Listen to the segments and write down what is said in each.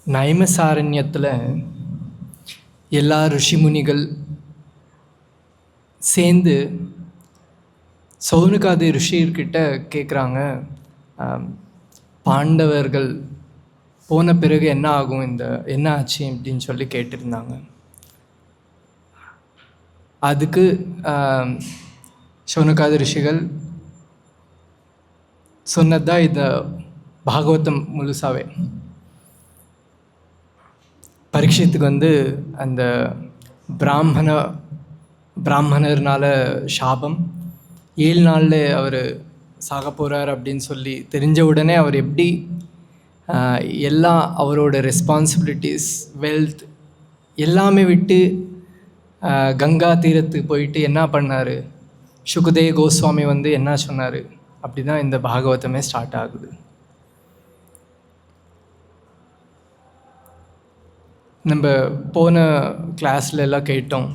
நைமசாரண்யத்தில் எல்லா ரிஷிமுனிகள் சேர்ந்து சௌனகாதி ரிஷிகிட்ட கேட்குறாங்க, பாண்டவர்கள் போன பிறகு என்ன ஆகும், என்ன ஆச்சு அப்படின்னு சொல்லி கேட்டிருந்தாங்க. அதுக்கு சௌனகாதி ரிஷிகள் சொன்னதுதான் இந்த பாகவதம் முழுசாவே. பரீட்சித்துக்கு அந்த பிராமணர்னால சாபம், 7 நாளில் அவர் சாக போகிறார் அப்படின்னு சொல்லி தெரிஞ்ச உடனே அவர் எப்படி எல்லாம் அவரோட ரெஸ்பான்சிபிலிட்டிஸ், வெல்த் எல்லாமே விட்டு கங்கா தீரத்துக்கு போயிட்டு என்ன பண்ணார், சுகதேவ கோஸ்வாமி என்ன சொன்னார், அப்படி தான் இந்த பாகவதமே ஸ்டார்ட் ஆகுது. நம்ம போன கிளாஸில் எல்லாம் கேட்டோம்,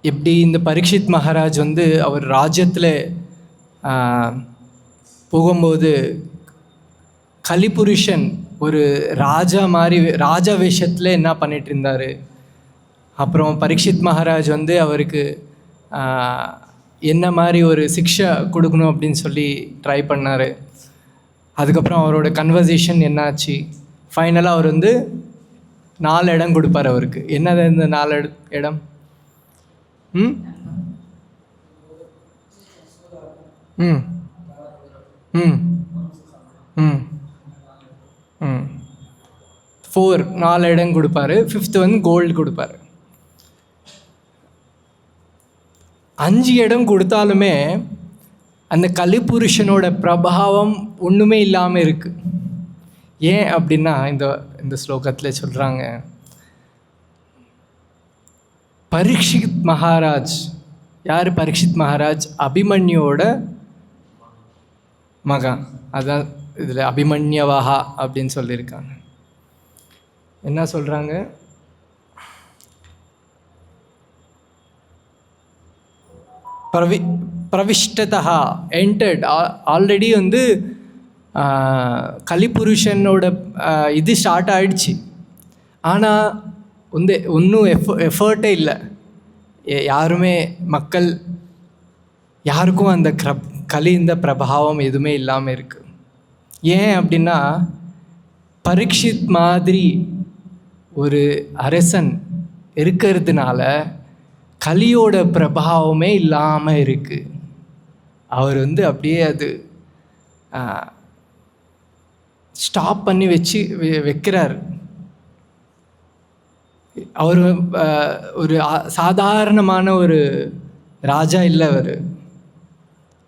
எப்படி இந்த பரீட்சித் மகாராஜ் அவர் ராஜ்யத்தில் போகும்போது கலிபுருஷன் ஒரு ராஜா மாதிரி ராஜா வேஷத்தில் என்ன பண்ணிட்டு இருந்தார். அப்புறம் பரீட்சித் மகாராஜ் அவருக்கு என்ன மாதிரி ஒரு சிக்ஷை கொடுக்கணும் அப்படின்னு சொல்லி ட்ரை பண்ணார். அதுக்கப்புறம் அவரோட கன்வர்சேஷன் என்னாச்சு, ஃபைனலாக அவர் 4 இடம் கொடுப்பார் அவருக்கு. என்னது இந்த 4 இடம்? ம் ம் ம் ம் ம் 4 இடம் கொடுப்பாரு. 5th கோல்டு கொடுப்பாரு. 5 இடம் கொடுத்தாலுமே அந்த கலிபுருஷனோட பிரபாவம் ஒன்றுமே இல்லாமல் இருக்குது. ஏன் அப்படின்னா இந்த ஸ்லோகத்தில் சொல்கிறாங்க, பரீட்சித் மகாராஜ் யார்? பரீட்சித் மகாராஜ் அபிமன்யோட மகன். அதான் இதில் அபிமன்யவஹா அப்படின்னு சொல்லியிருக்காங்க. என்ன சொல்கிறாங்க, பிரவிஷ்டதா என்டர்ட், ஆல்ரெடி கலிபுருஷனோட இது ஸ்டார்ட் ஆகிடுச்சு. ஆனால் ஒன்றும் எஃபர்ட்டே இல்லை. யாருமே மக்கள் யாருக்கும் அந்த இந்த பிரபாவம் எதுவுமே இல்லாமல் இருக்குது. ஏன் அப்படின்னா, பரீட்சித் மாதிரி ஒரு அரசன் இருக்கிறதுனால கலியோட பிரபாவமே இல்லாமல் இருக்குது. அவர் அப்படியே அது ஸ்டாப் பண்ணி வைக்கிறார். அவர் ஒரு சாதாரணமான ஒரு ராஜா இல்லை, அவர்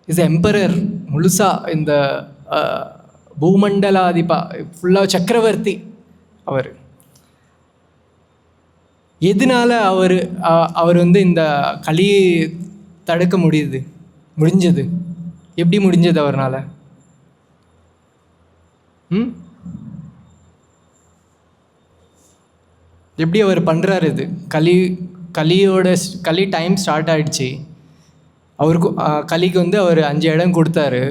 இஸ் எம்பரர். முழுசாக இந்த பூமண்டலாதிபா ஃபுல்லாக சக்கரவர்த்தி அவர். எதனால அவர் இந்த கலியை தடுக்க முடிஞ்சது? எப்படி முடிஞ்சது அவர்னால? எப்படி அவர் பண்ணுறாரு? இது கலி டைம் ஸ்டார்ட் ஆகிடுச்சு. அவருக்கு கலிக்கு அவர் 5 இடம் கொடுத்தாரு.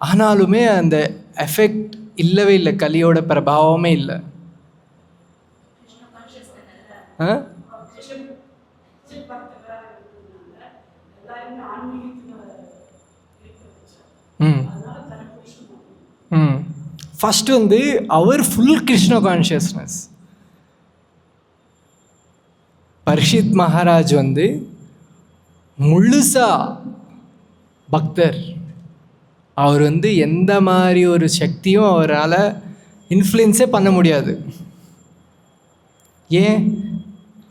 ஆனாலுமே அந்த எஃபெக்ட் இல்லவே இல்லை, கலியோட பிரபாவமே இல்லை. ஃபஸ்ட்டு அவர் ஃபுல் கிருஷ்ண கான்ஷியஸ்னஸ். பரீட்சித் மகாராஜ் முழுசா பக்தர். அவர் எந்த மாதிரி ஒரு சக்தியும் அவரால் இன்ஃப்ளூயன்ஸே பண்ண முடியாது. ஏன்?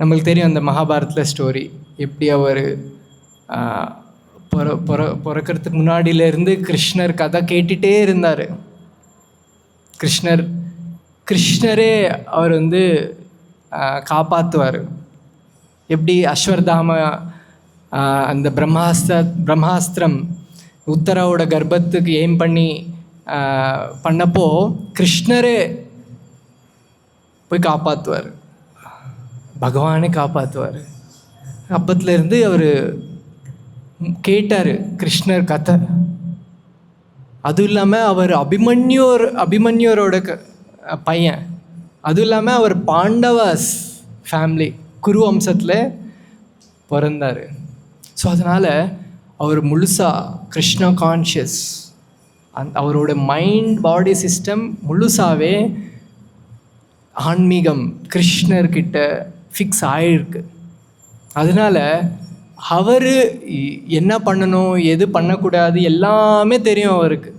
நம்மளுக்கு தெரியும் அந்த மகாபாரத்தில் ஸ்டோரி, எப்படி அவர் பிறக்கிறதுக்கு முன்னாடியிலேருந்து கிருஷ்ணர் கதை கேட்டுகிட்டே இருந்தார். கிருஷ்ணரே அவர் காப்பாற்றுவார். எப்படி அஸ்வர்தாம அந்த பிரம்மாஸ்திரம் உத்தராவோட கர்ப்பத்துக்கு எய்ம் பண்ணப்போ கிருஷ்ணரே போய் காப்பாற்றுவார், பகவானே காப்பாற்றுவார். அப்பத்துலேருந்து அவர் கேட்டார் கிருஷ்ணர் கதை. அதுவும் இல்லாமல் அவர் அபிமன்யோரோட பையன். அதுவும் இல்லாமல் அவர் பாண்டவாஸ் ஃபேமிலி குரு வம்சத்தில் பிறந்தார். ஸோ அதனால் அவர் முழுசாக கிருஷ்ணா கான்ஷியஸ். அவரோட மைண்ட் பாடி சிஸ்டம் முழுசாகவே ஆன்மீகம் கிருஷ்ணர்கிட்ட ஃபிக்ஸ் ஆகிருக்கு. அதனால் அவர் என்ன பண்ணணும் எது பண்ணக்கூடாது எல்லாமே தெரியும் அவருக்கு.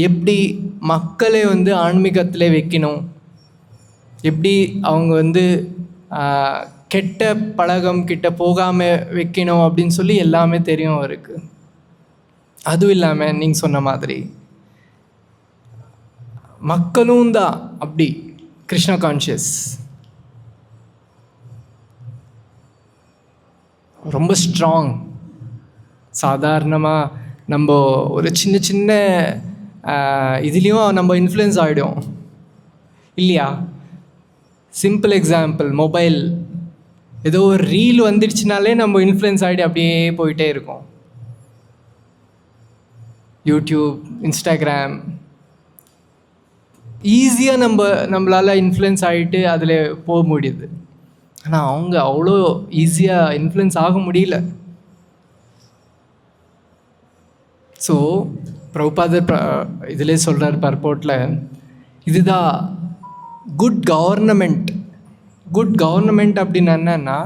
எப்படி மக்களை ஆன்மீகத்தில் வைக்கணும், எப்படி அவங்க கெட்ட பழகம் கிட்ட போகாமல் வைக்கணும் அப்படின்னு சொல்லி எல்லாமே தெரியும் அவருக்கு. அதுவும் இல்லாமல் நீங்கள் சொன்ன மாதிரி மக்களும் தான் அப்படி கிருஷ்ண கான்ஷியஸ், ரொம்ப ஸ்ட்ராங். சாதாரணமாக நம்ம ஒரு சின்ன சின்ன இதுலேயும் நம்ம இன்ஃப்ளூயன்ஸ் ஆகிடும் இல்லையா? சிம்பிள் எக்ஸாம்பிள், மொபைல் ஏதோ ஒரு ரீல் வந்துடுச்சுனாலே நம்ம இன்ஃப்ளூயன்ஸ் ஆகிட்டு அப்படியே போயிட்டே இருக்கோம். யூடியூப், இன்ஸ்டாகிராம், ஈஸியாக நம்மளால் இன்ஃப்ளூயன்ஸ் ஆகிட்டு அதில் போக முடியுது. ஆனால் அவங்க அவ்வளோ ஈஸியாக இன்ஃப்ளூயன்ஸ் ஆக முடியல. ஸோ பிரபுபாதர் இதிலே சொல்கிறார் பர்போர்ட்டில், இதுதான் குட் கவர்னமெண்ட். குட் கவர்னமெண்ட் அப்படின்னு என்னன்னா,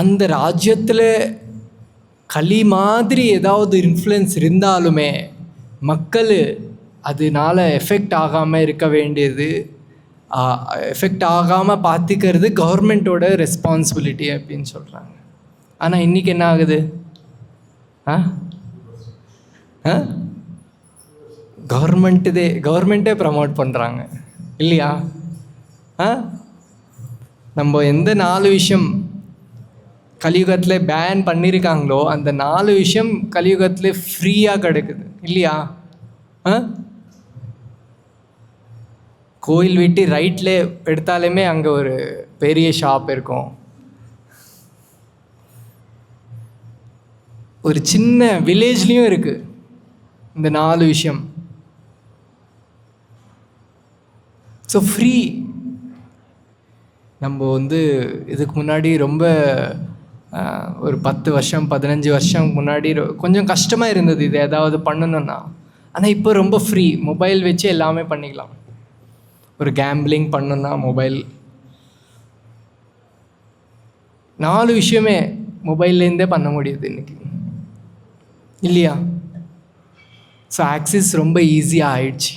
அந்த ராஜ்யத்தில் களி மாதிரி ஏதாவது இன்ஃப்ளூயன்ஸ் இருந்தாலுமே மக்கள் அதனால் எஃபெக்ட் ஆகாமல் இருக்க வேண்டியது, எஃபெக்ட் ஆகாமல் பார்த்துக்கிறது கவர்மெண்ட்டோட ரெஸ்பான்சிபிலிட்டி அப்படின்னு சொல்கிறாங்க. ஆனால் இன்றைக்கி என்ன ஆகுது? கவர்மெண்ட்டே ப்ரமோட் பண்ணுறாங்க இல்லையா? நம்ம எந்த 4 விஷயம் கலியுகத்தில் பேன் பண்ணியிருக்காங்களோ அந்த 4 விஷயம் கலியுகத்தில் ஃப்ரீயாக கிடைக்குது இல்லையா? கோயில் விட்டு ரைட்டில் எடுத்தாலுமே அங்கே ஒரு பெரிய ஷாப் இருக்கும். ஒரு சின்ன வில்லேஜ்லேயும் இருக்குது இந்த 4 விஷயம். So free. நம்ம இதுக்கு முன்னாடி ரொம்ப ஒரு 10 வருஷம் 15 வருஷம் முன்னாடி கொஞ்சம் கஷ்டமாக இருந்தது இது ஏதாவது பண்ணணுன்னா. ஆனால் இப்போ ரொம்ப ஃப்ரீ. மொபைல் வச்சு எல்லாமே பண்ணிக்கலாம். ஒரு கேம்பிளிங் பண்ணணுன்னா மொபைல், 4 விஷயமே மொபைல்லேருந்தே பண்ண முடியுது இன்றைக்கி இல்லையா? ஸோ ஆக்சஸ் ரொம்ப ஈஸியாக ஆயிடுச்சு.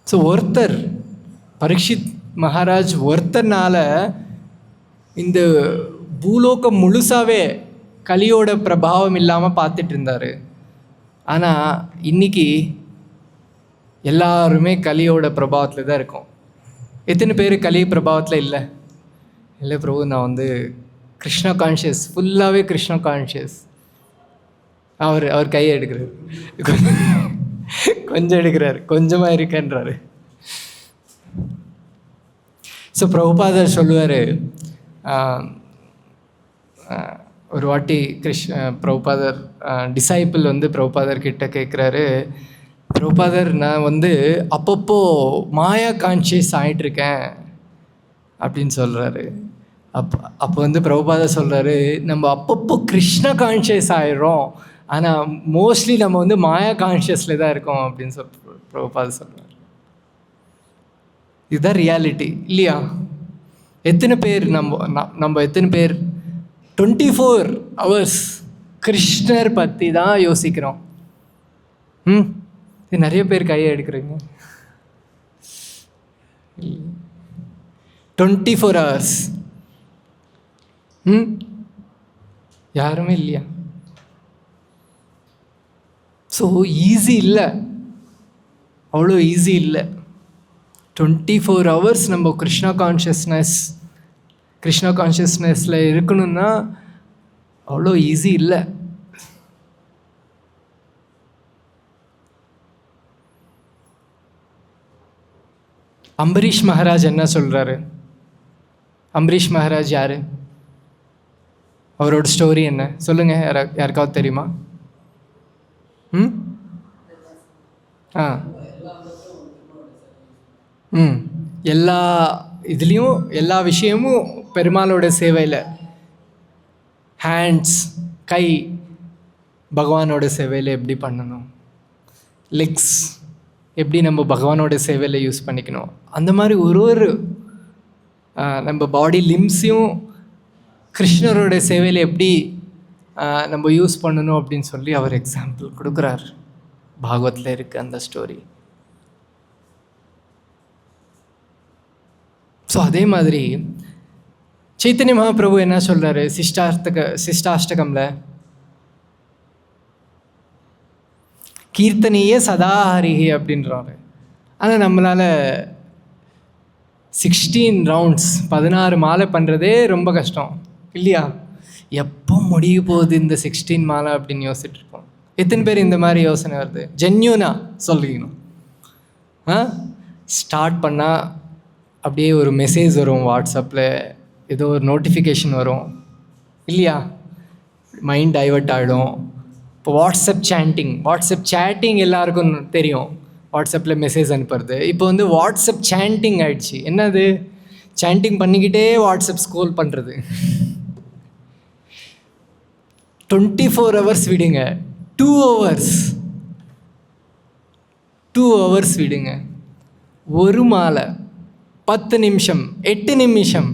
ஸோ ஒருத்தர் பரீட்சித் மகாராஜ் ஒருத்தர்னால இந்த பூலோகம் முழுசாவே கலியோட பிரபாவம் இல்லாமல் பார்த்துட்டு இருந்தார். ஆனால் இன்றைக்கி எல்லாருமே கலியோட பிரபாவத்தில் தான் இருக்கோம். எத்தனை பேர் கலி பிரபாவத்தில் இல்லை? இல்லை பிரபு, நான் கிருஷ்ணா கான்ஷியஸ், ஃபுல்லாகவே கிருஷ்ணா கான்ஷியஸ். அவர் கையை எடுக்கிறார், கொஞ்சம் எடுக்கிறார், கொஞ்சமாக இருக்கன்றாரு. ஸோ பிரபுபாதர் சொல்லுவார், ஒரு வாட்டி பிரபுபாதர் டிசைப்பிள் பிரபுபாதர் கிட்ட கேட்குறாரு, பிரபுபாதர் நான் அப்பப்போ மாயா கான்ஷியஸ் ஆகிட்டுருக்கேன் அப்படின்னு சொல்கிறாரு. அப்போ பிரபுபாதர் சொல்கிறாரு, நம்ம அப்பப்போ கிருஷ்ண கான்ஷியஸ் ஆகிடுறோம், ஆனால் மோஸ்ட்லி நம்ம மாயா கான்ஷியஸில் தான் இருக்கோம் அப்படின்னு பிரபுபாதர் சொல்கிறார். இதுதான் ரியாலிட்டி இல்லையா? எத்தனை பேர் நம்ம எத்தனை பேர் 24 hours கிருஷ்ணர் பற்றி தான் யோசிக்கிறோம்? இது நிறைய பேர் கையை எடுக்கிறீங்க. 24 hours யாருமே இல்லையா? ஸோ ஈஸி இல்லை, அவ்வளோ ஈஸி இல்லை. 24 hours நம்ம கிருஷ்ணா கான்ஷியஸ்னஸில் இருக்கணும்னா அவ்வளோ ஈஸி இல்லை. அம்பரீஷ் மகாராஜ் என்ன சொல்கிறாரு? அம்பரீஷ் மகாராஜ் யார்? அவரோட ஸ்டோரி என்ன சொல்லுங்கள், யாருக்காவது தெரியுமா? ம் ஆ ம் எல்லா இதுலேயும் எல்லா விஷயமும் பெருமாளோட சேவையில். ஹேண்ட்ஸ், கை பகவானோட சேவையில் எப்படி பண்ணணும், லெக்ஸ் எப்படி நம்ம பகவானோட சேவையில் யூஸ் பண்ணிக்கணும், அந்த மாதிரி ஒரு நம்ம பாடி லிம்ஸையும் கிருஷ்ணரோட சேவையில் எப்படி நம்ம யூஸ் பண்ணணும் அப்படின்னு சொல்லி அவர் எக்ஸாம்பிள் கொடுக்குறார். பாகவத்தில் இருக்குது அந்த ஸ்டோரி. ஸோ அதே மாதிரி சைத்தன்ய மகாபிரபு என்ன சொல்கிறாரு சிஷ்டாஷ்டகமில், கீர்த்தனையே சதா ஹரிஹி அப்படின்றாரு. ஆனால் நம்மளால் 16 ரவுண்ட்ஸ் 16 மாலை பண்ணுறதே ரொம்ப கஷ்டம் இல்லையா? எப்போ முடிய போகுது இந்த 16 மாலை அப்படின்னு யோசிச்சுட்டு இருப்போம். எத்தனை பேர் இந்த மாதிரி யோசனை வருது? ஜென்யூனா சொல்லிக்கணும். ஸ்டார்ட் பண்ணால் அப்படியே ஒரு மெசேஜ் வரும் வாட்ஸ்அப்பில், ஏதோ ஒரு நோட்டிஃபிகேஷன் வரும் இல்லையா? மைண்ட் டைவர்ட் ஆகிடும். இப்போ வாட்ஸ்அப் சேட்டிங் எல்லாருக்கும் தெரியும், வாட்ஸ்அப்பில் மெசேஜ் அனுப்புறது. இப்போ வந்து வாட்ஸ்அப் சாண்டிங் ஆயிடுச்சு. என்னது? சாண்டிங் பண்ணிக்கிட்டே வாட்ஸ்அப் ஸ்க்ரோல் பண்ணுறது. 24 hours விடுங்க, 2 hours விடுங்க, ஒரு மாலை 10 நிமிஷம் 8 நிமிஷம்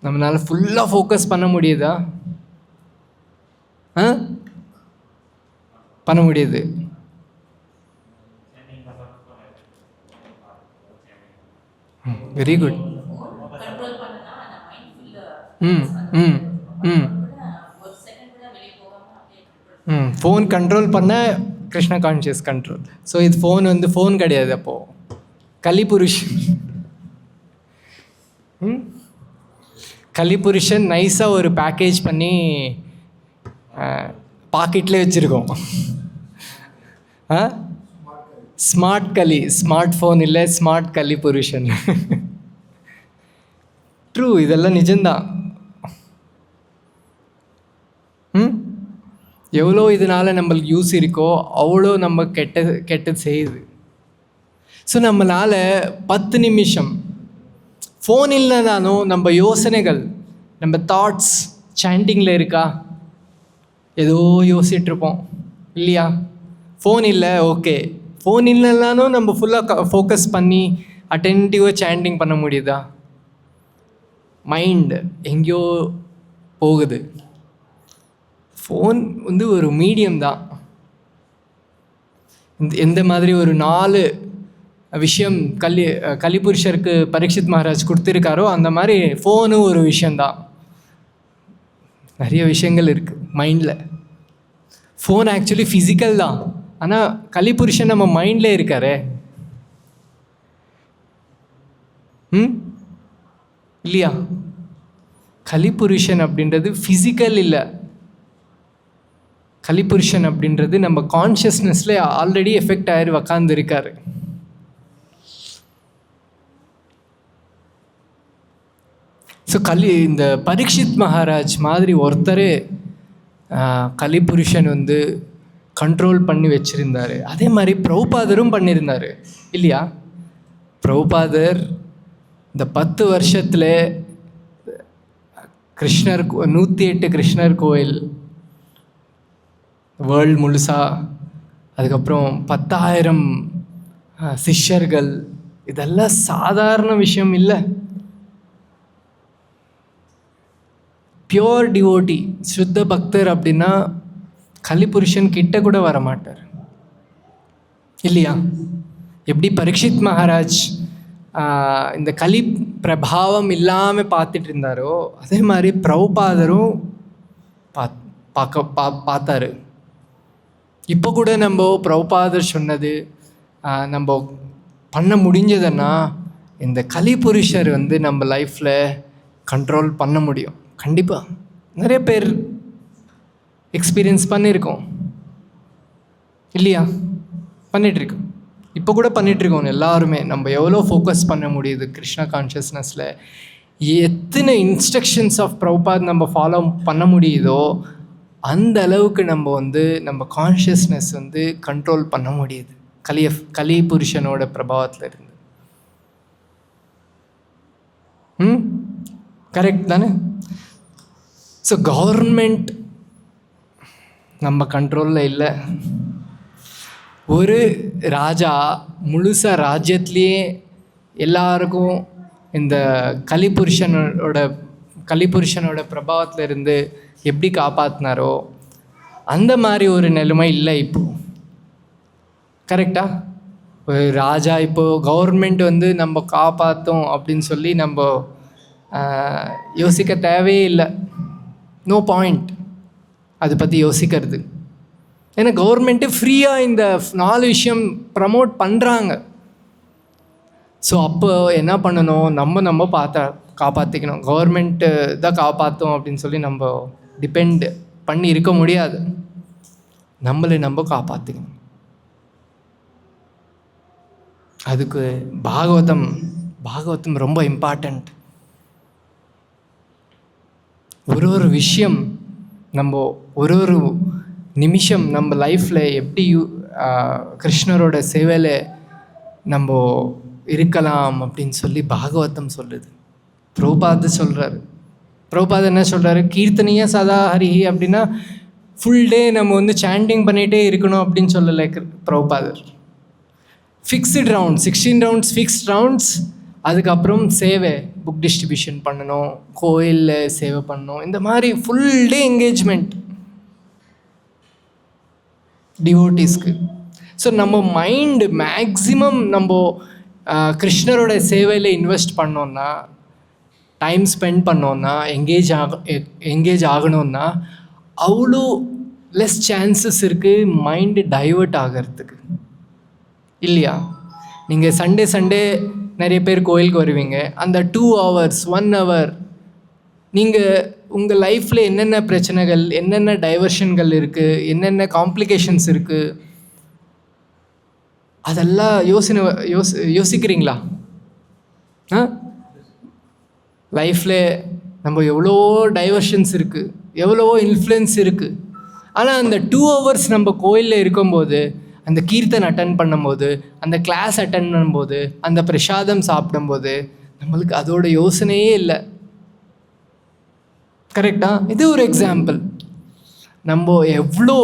நம்மளால் ஃபுல்லாக ஃபோக்கஸ் பண்ண முடியுதா? பண்ண முடியுது. Very good. ஃபோன் கண்ட்ரோல் பண்ண கிருஷ்ண கான்ஷியஸ் கண்ட்ரோல். ஸோ இது ஃபோன் வந்து ஃபோன் கிடையாது. அப்போது கலிபுருஷன் நைஸாக ஒரு பேக்கேஜ் பண்ணி பாக்கெட்டில் வச்சுருக்கோம். ஸ்மார்ட் கலி, ஸ்மார்ட் ஃபோன் இல்லை, ஸ்மார்ட் கலிபுருஷன். ட்ரூ, இதெல்லாம் நிஜம்தான். எவ்வளோ இதனால் நம்மளுக்கு யூஸ் இருக்கோ அவ்வளோ நம்ம கெட்டது செய்யுது. ஸோ நம்மளால் 10 நிமிஷம் ஃபோன் இல்லைனாலும் நம்ம யோசனைகள், நம்ம தாட்ஸ் சாண்டிங்கில் இருக்கா? ஏதோ யோசிச்சுட்ருப்போம் இல்லையா? ஃபோன் இல்லை, ஓகே. ஃபோன் இல்லைனாலும் நம்ம ஃபுல்லாக ஃபோக்கஸ் பண்ணி அட்டென்டிவாக சாண்டிங் பண்ண முடியுதா? மைண்ட் எங்கேயோ போகுது. ஃபோன் வந்து ஒரு மீடியம் தான். எந்த மாதிரி ஒரு 4 விஷயம் கலிபுருஷருக்கு பரீட்சித் மகாராஜ் கொடுத்துருக்காரோ அந்த மாதிரி ஃபோனும் ஒரு விஷயந்தான். நிறைய விஷயங்கள் இருக்குது மைண்டில். ஃபோன் ஆக்சுவலி ஃபிசிக்கல் தான், ஆனால் கலிபுருஷன் நம்ம மைண்டில் இருக்காரே இல்லையா? கலிபுருஷன் அப்படின்றது ஃபிசிக்கல் இல்லை. கலிபுருஷன் அப்படின்றது நம்ம கான்ஷியஸ்னஸில் ஆல்ரெடி எஃபெக்ட் ஆகி உக்காந்துருக்காரு. ஸோ இந்த பரீட்சித் மகாராஜ் மாதிரி ஒருத்தர் கலிபுருஷன் வந்து கண்ட்ரோல் பண்ணி வச்சுருந்தார். அதே மாதிரி பிரபுபாதரும் பண்ணியிருந்தார் இல்லையா? பிரபுபாதர் இந்த 10 வருஷத்தில் கிருஷ்ணர் 108 கிருஷ்ணர் கோயில் வேர்ல்டு முழுசாக, அதுக்கப்புறம் 10,000 சிஷ்யர்கள், இதெல்லாம் சாதாரண விஷயம் இல்லை. பியோர் டிவோட்டி, சுத்த பக்தர் அப்படின்னா கலிபுருஷன் கிட்ட கூட வர மாட்டார் இல்லையா? எப்படி பரீட்சித் மகாராஜ் இந்த கலி பிரபாவம் இல்லாமல் பார்த்துட்டு இருந்தாரோ, அதே மாதிரி பிரபுபாதரும் பார்த்தாரு. இப்போ கூட நம்ம பிரபுபாதர் சொன்னது நம்ம பண்ண முடிஞ்சதுன்னா இந்த கலிபுருஷர் வந்து நம்ம லைஃப்பில் கண்ட்ரோல் பண்ண முடியும். கண்டிப்பாக நிறைய பேர் எக்ஸ்பீரியன்ஸ் பண்ணியிருக்கோம் இல்லையா? பண்ணிகிட்ருக்கோம், இப்போ கூட பண்ணிகிட்ருக்கோம் எல்லாருமே. நம்ம எவ்வளோ ஃபோக்கஸ் பண்ண முடியுது கிருஷ்ணா கான்ஷியஸ்னஸில், எத்தனை இன்ஸ்ட்ரக்ஷன்ஸ் ஆஃப் பிரபுபாத் நம்ம ஃபாலோ பண்ண முடியுதோ அந்த அளவுக்கு நம்ம வந்து நம்ம கான்ஷியஸ்னஸ் வந்து கண்ட்ரோல் பண்ண முடியுது கலி புருஷனோட பிரபாவத்தில் இருந்து. கரெக்ட் தானே? ஸோ கவர்மெண்ட் நம்ம கண்ட்ரோலில் இல்லை. ஒரு ராஜா முழுசாக ராஜ்யத்துலேயே எல்லாருக்கும் இந்த கலிபுருஷனோட பிரபாவத்தில் இருந்து எப்படி காப்பாற்றினாரோ அந்த மாதிரி ஒரு நிலைமை இல்லை இப்போ. கரெக்டா? ஒரு ராஜா இப்போது கவர்மெண்ட் வந்து நம்ம காப்பாற்றோம் அப்படின்னு சொல்லி நம்ம யோசிக்க தேவையே இல்லை. நோ பாயிண்ட் அதை பற்றி யோசிக்கிறது. ஏன்னா கவர்மெண்ட்டு ஃப்ரீயாக இந்த 4 விஷயம் ப்ரமோட் பண்ணுறாங்க. ஸோ அப்போ என்ன பண்ணணும், நம்ம காப்பாற்றிக்கணும். கவர்மெண்ட்டு தான் காப்பாற்றும் அப்படின்னு சொல்லி நம்ம டிபெண்ட் பண்ணி இருக்க முடியாது. நம்மளை நம்ம காப்பாற்றிக்கணும். அதுக்கு பாகவதம் ரொம்ப இம்பார்ட்டண்ட். ஒரு விஷயம் நம்ம ஒரு நிமிஷம் நம்ம லைஃப்பில் எப்படி கிருஷ்ணரோட சேவையில் நம்ம இருக்கலாம் அப்படின்னு சொல்லி பாகவதம் சொல்லுது. பிரபுபாத் என்ன சொல்கிறாரு, கீர்த்தனையா சதா ஹரிஹி அப்படின்னா ஃபுல் டே நம்ம வந்து சாண்டிங் பண்ணிகிட்டே இருக்கணும் அப்படின்னு சொல்லலை பிரபுபாதர். Fixed round 16 rounds fixed rounds. அதுக்கப்புறம் சேவை, புக் டிஸ்ட்ரிபியூஷன் பண்ணணும், கோயிலில் சேவை பண்ணணும், இந்த மாதிரி ஃபுல் டே என்கேஜ்மெண்ட் டிவோட்டிஸ்க்கு. ஸோ நம்ம மைண்டு மேக்ஸிமம் நம்ம கிருஷ்ணரோட சேவையில் இன்வெஸ்ட் பண்ணோன்னா, டைம் ஸ்பெண்ட் பண்ணோன்னா, எங்கேஜ் ஆகணும்னா அவ்வளோ லெஸ் சான்சஸ் இருக்குது மைண்டு டைவர்ட் ஆகிறதுக்கு, இல்லையா? நீங்கள் சண்டே நிறைய பேர் கோயிலுக்கு வருவீங்க. அந்த 2 hours 1 hour நீங்கள் உங்கள் லைஃப்பில் என்னென்ன பிரச்சனைகள், என்னென்ன டைவர்ஷன்கள் இருக்குது, என்னென்ன காம்ப்ளிகேஷன்ஸ் இருக்குது, அதெல்லாம் யோசிக்கிறீங்களா? லைஃப்பில் நம்ம எவ்வளோ டைவர்ஷன்ஸ் இருக்குது, எவ்வளோ இன்ஃப்ளூயன்ஸ் இருக்குது. ஆனால் அந்த 2 hours நம்ம கோயிலில் இருக்கும்போது, அந்த கீர்த்தன் அட்டன் பண்ணும்போது, அந்த கிளாஸ் அட்டன் பண்ணும்போது, அந்த பிரசாதம் சாப்பிடும்போது நம்மளுக்கு அதோட யோசனையே இல்லை. கரெக்டா? இது ஒரு எக்ஸாம்பிள். நம்ம எவ்வளோ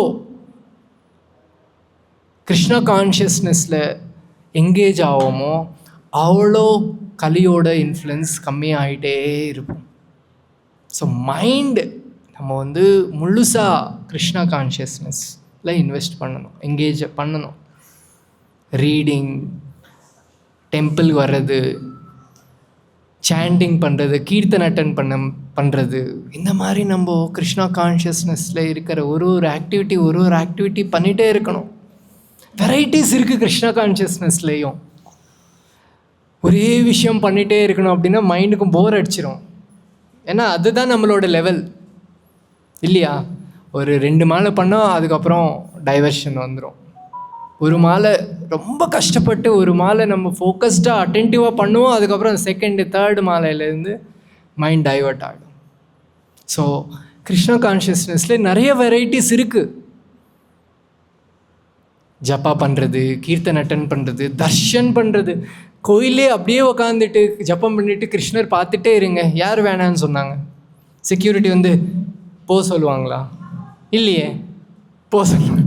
கிருஷ்ண கான்ஷியஸ்னஸில் எங்கேஜ் ஆவோமோ அவ்வளோ கலியோட இன்ஃப்ளூயன்ஸ் கம்மியாகிட்டே இருக்கும். ஸோ மைண்டு நம்ம வந்து முழுசாக கிருஷ்ண கான்ஷியஸ்னஸில் இன்வெஸ்ட் பண்ணணும், எங்கேஜ் பண்ணணும். ரீடிங், டெம்பிள் வர்றது, சாண்டிங் பண்ணுறது, கீர்த்தன் அட்டன் பண்ணுறது, இந்த மாதிரி நம்ம கிருஷ்ணா கான்ஷியஸ்னஸில் இருக்கிற ஒரு ஆக்டிவிட்டி பண்ணிகிட்டே இருக்கணும். வெரைட்டிஸ் இருக்குது கிருஷ்ணா கான்ஷியஸ்னஸ்லேயும். ஒரே விஷயம் பண்ணிகிட்டே இருக்கணும் அப்படின்னா மைண்டுக்கும் போர் அடிச்சிடும். ஏன்னா அதுதான் நம்மளோட லெவல், இல்லையா? ஒரு 2 மாலை பண்ணால் அதுக்கப்புறம் டைவர்ஷன் வந்துடும். ஒரு மாலை ரொம்ப கஷ்டப்பட்டு ஒரு மாலை நம்ம ஃபோக்கஸ்டாக அட்டென்டிவாக பண்ணுவோம். அதுக்கப்புறம் 2nd 3rd மாலையிலேருந்து மைண்ட் டைவர்ட் ஆகிடும். ஸோ கிருஷ்ண கான்ஷியஸ்னஸில் நிறைய வெரைட்டிஸ் இருக்குது. ஜப்பா பண்ணுறது, கீர்த்தன் அட்டன் பண்ணுறது, தர்ஷன் பண்ணுறது. கோயிலே அப்படியே உக்காந்துட்டு ஜப்பம் பண்ணிவிட்டு கிருஷ்ணர் பார்த்துட்டே இருங்க. யார் வேணான்னு சொன்னாங்க? செக்யூரிட்டி வந்து போக சொல்லுவாங்களா? இல்லையே, போக சொல்லுவாங்க.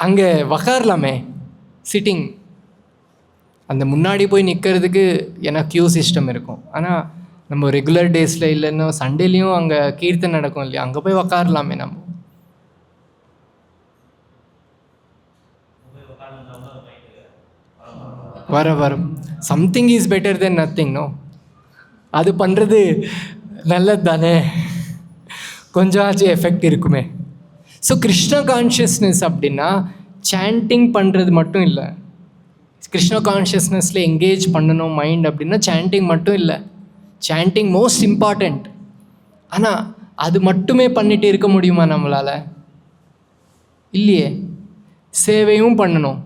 அங்கே உக்காரலாமே, சிட்டிங். அந்த முன்னாடி போய் நிற்கிறதுக்கு ஏன்னா க்யூ சிஸ்டம் இருக்கும். ஆனால் நம்ம ரெகுலர் டேஸில் இல்லைன்னா சண்டேலேயும் அங்கே கீர்த்தன் நடக்கும் இல்லையா, அங்கே போய் உக்காரலாமே. நம்ம வரும் something is better than nothing. No, அது பண்ணுறது நல்லது தானே, கொஞ்சம் ஆச்சு எஃபெக்ட் இருக்குமே. ஸோ கிருஷ்ண கான்ஷியஸ்னஸ் அப்படின்னா சாண்டிங் பண்ணுறது மட்டும் இல்லை. கிருஷ்ண கான்ஷியஸ்னஸில் எங்கேஜ் பண்ணணும் மைண்ட் அப்படின்னா சாண்டிங் மட்டும் இல்லை. Chanting most important. ஆனால் அது மட்டுமே பண்ணிட்டு இருக்க முடியுமா நம்மளால்? இல்லையே. சேவையும் பண்ணணும்,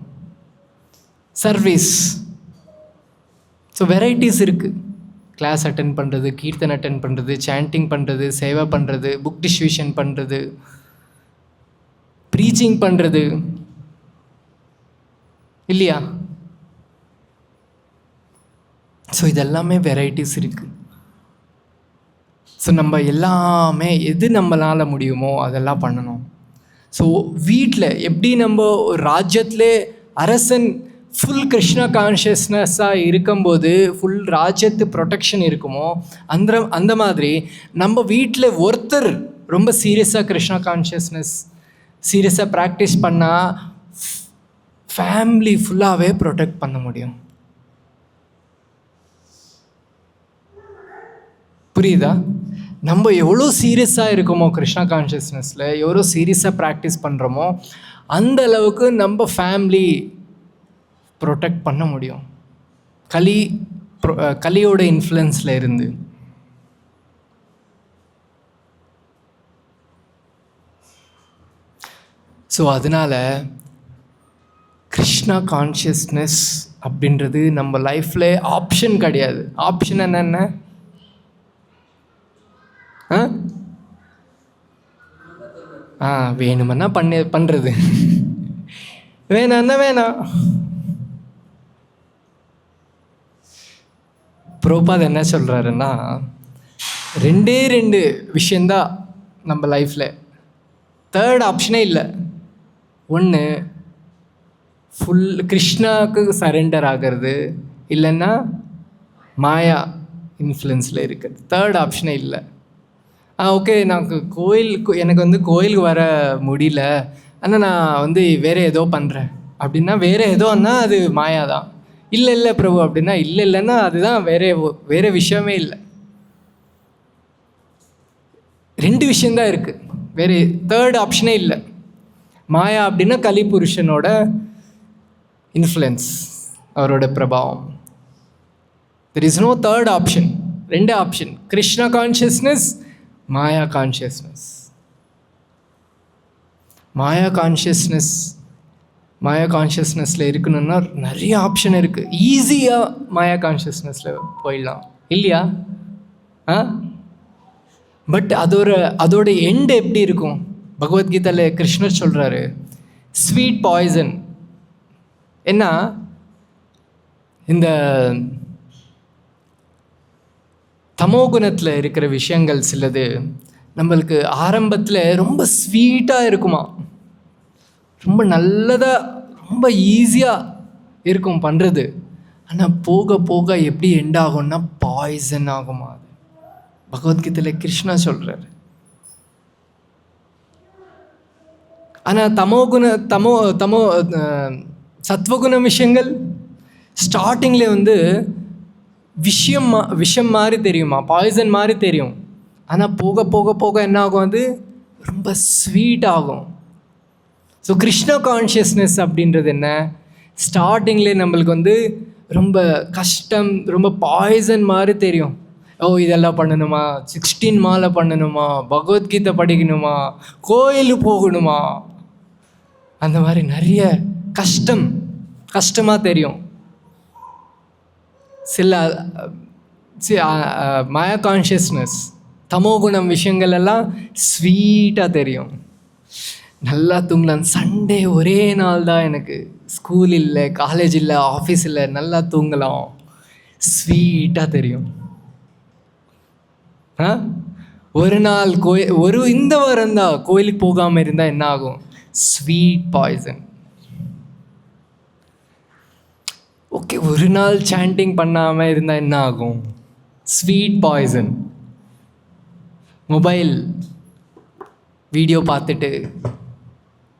சர்வீஸ். ஸோ வெரைட்டிஸ் இருக்குது கிளாஸ் அட்டென்ட் பண்ணுறது, கீர்த்தன் அட்டென்ட் பண்ணுறது, சாண்டிங் பண்ணுறது, சேவை பண்ணுறது, புக் டிஸ்ட்ரிபியூஷன் பண்ணுறது, ப்ரீச்சிங் பண்ணுறது, இல்லையா? ஸோ இதெல்லாமே வெரைட்டிஸ் இருக்குது. ஸோ நம்ம எல்லாமே எது நம்மளால் முடியுமோ அதெல்லாம் பண்ணணும். ஸோ வீட்டில் எப்படி நம்ம ஒரு ராஜ்யத்திலே அரசன் ஃபுல் கிருஷ்ண கான்ஷியஸ்னஸ்ஸாக இருக்கும்போது ஃபுல் ராஜ்யத்து ப்ரொடெக்ஷன் இருக்குமோ அந்த மாதிரி நம்ம வீட்டில் ஒருத்தர் ரொம்ப சீரியஸாக கிருஷ்ண கான்ஷியஸ்னஸ் சீரியஸாக ப்ராக்டிஸ் பண்ணால் ஃபேமிலி ஃபுல்லாகவே ப்ரொடெக்ட் பண்ண முடியும். புரியுதா? நம்ம எவ்வளோ சீரியஸாக இருக்கோமோ கிருஷ்ணா கான்ஷியஸ்னஸில், எவ்வளோ சீரியஸாக ப்ராக்டிஸ் பண்ணுறோமோ அந்த அளவுக்கு நம்ம ஃபேமிலி ப்ரொடெக்ட் பண்ண முடியும் கலியோட இன்ஃப்ளூயன்ஸில் இருந்து. ஸோ அதனால் கிருஷ்ணா கான்ஷியஸ்னஸ் அப்படின்றது நம்ம லைஃப்பில் ஆப்ஷன் கிடையாது. ஆப்ஷன் என்னென்ன? வேணுமன்னா பண்ணுறது, வேணான்னா வேணாம். பிரபுபாத் என்ன சொல்கிறாருன்னா, 2 விஷயந்தான் நம்ம லைஃப்பில், தேர்ட் ஆப்ஷனே இல்லை. ஒன்று ஃபுல் கிருஷ்ணாவுக்கு சரண்டர் ஆகிறது, இல்லைன்னா மாயா இன்ஃப்ளூயன்ஸில் இருக்குது. தேர்ட் ஆப்ஷனே இல்லை. ஓகே, எனக்கு கோயிலுக்கு வர முடியல, ஆனால் நான் வேறு ஏதோ பண்ணுறேன் அப்படின்னா, வேறு ஏதோன்னா அது மாயா தான். இல்லை பிரபு அப்படின்னா இல்லைன்னா அதுதான் வேறு விஷயமே இல்லை. 2 விஷயந்தான் இருக்குது, வேறு தேர்ட் ஆப்ஷனே இல்லை. மாயா அப்படின்னா கலி புருஷனோட இன்ஃப்ளூயன்ஸ், அவரோட பிரபாவம். There is no third option. 2 option, Krishna consciousness, maya consciousness. Maya கான்ஷியஸ்னஸில் இருக்கணும்னா நிறைய ஆப்ஷன் இருக்குது. ஈஸியாக மாயா கான்ஷியஸ்னஸில் போயிடலாம், இல்லையா? பட் அதோட எண்டு எப்படி இருக்கும்? பகவத்கீதையில் கிருஷ்ணர் சொல்கிறாரு, ஸ்வீட் பாய்சன். என்ன? இந்த தமோகுணத்தில் இருக்கிற விஷயங்கள் சிலது நம்மளுக்கு ஆரம்பத்தில் ரொம்ப ஸ்வீட்டாக இருக்குமா, ரொம்ப நல்லதாக, ரொம்ப ஈஸியாக இருக்கும் பண்ணுறது. ஆனால் போக போக எப்படி எண்ட் ஆகும்னா பாய்சன் ஆகுமா. அது பகவத்கீதையில் கிருஷ்ணா சொல்கிறார். ஆனால் சத்வகுண விஷயங்கள் ஸ்டார்டிங்கில் விஷம் மாதிரி தெரியுமா, பாய்சன் மாதிரி தெரியும். ஆனால் போக போக போக என்ன ஆகும்? அது ரொம்ப ஸ்வீட் ஆகும். ஸோ கிருஷ்ண கான்ஷியஸ்னஸ் அப்படின்றது என்ன? ஸ்டார்டிங்லேயே நம்மளுக்கு ரொம்ப கஷ்டம், ரொம்ப பாய்சன் மாதிரி தெரியும். இதெல்லாம் பண்ணணுமா, 16 மாலை பண்ணணுமா, பகவத்கீதை படிக்கணுமா, கோயிலுக்கு போகணுமா, அந்த மாதிரி நிறைய கஷ்டமாக தெரியும். சில மாயா கான்ஷியஸ்னஸ் தமோகுணம் விஷயங்கள் எல்லாம் ஸ்வீட்டாக தெரியும். நல்லா தூங்கலாம். சண்டே ஒரே நாள் தான், எனக்கு ஸ்கூல் இல்லை, காலேஜ் இல்லை, ஆஃபீஸ் இல்லை, நல்லா தூங்கலாம், ஸ்வீட்டாக தெரியும். ஒரு நாள் இந்த வாரம் தான் கோயிலுக்கு போகாமல் இருந்தால் என்ன ஆகும்? Sweet poison. ஓகே, ஒரு நாள் சாண்டிங் பண்ணாமல் இருந்தால் என்ன ஆகும்? Sweet poison. மொபைல் வீடியோ பார்த்துட்டு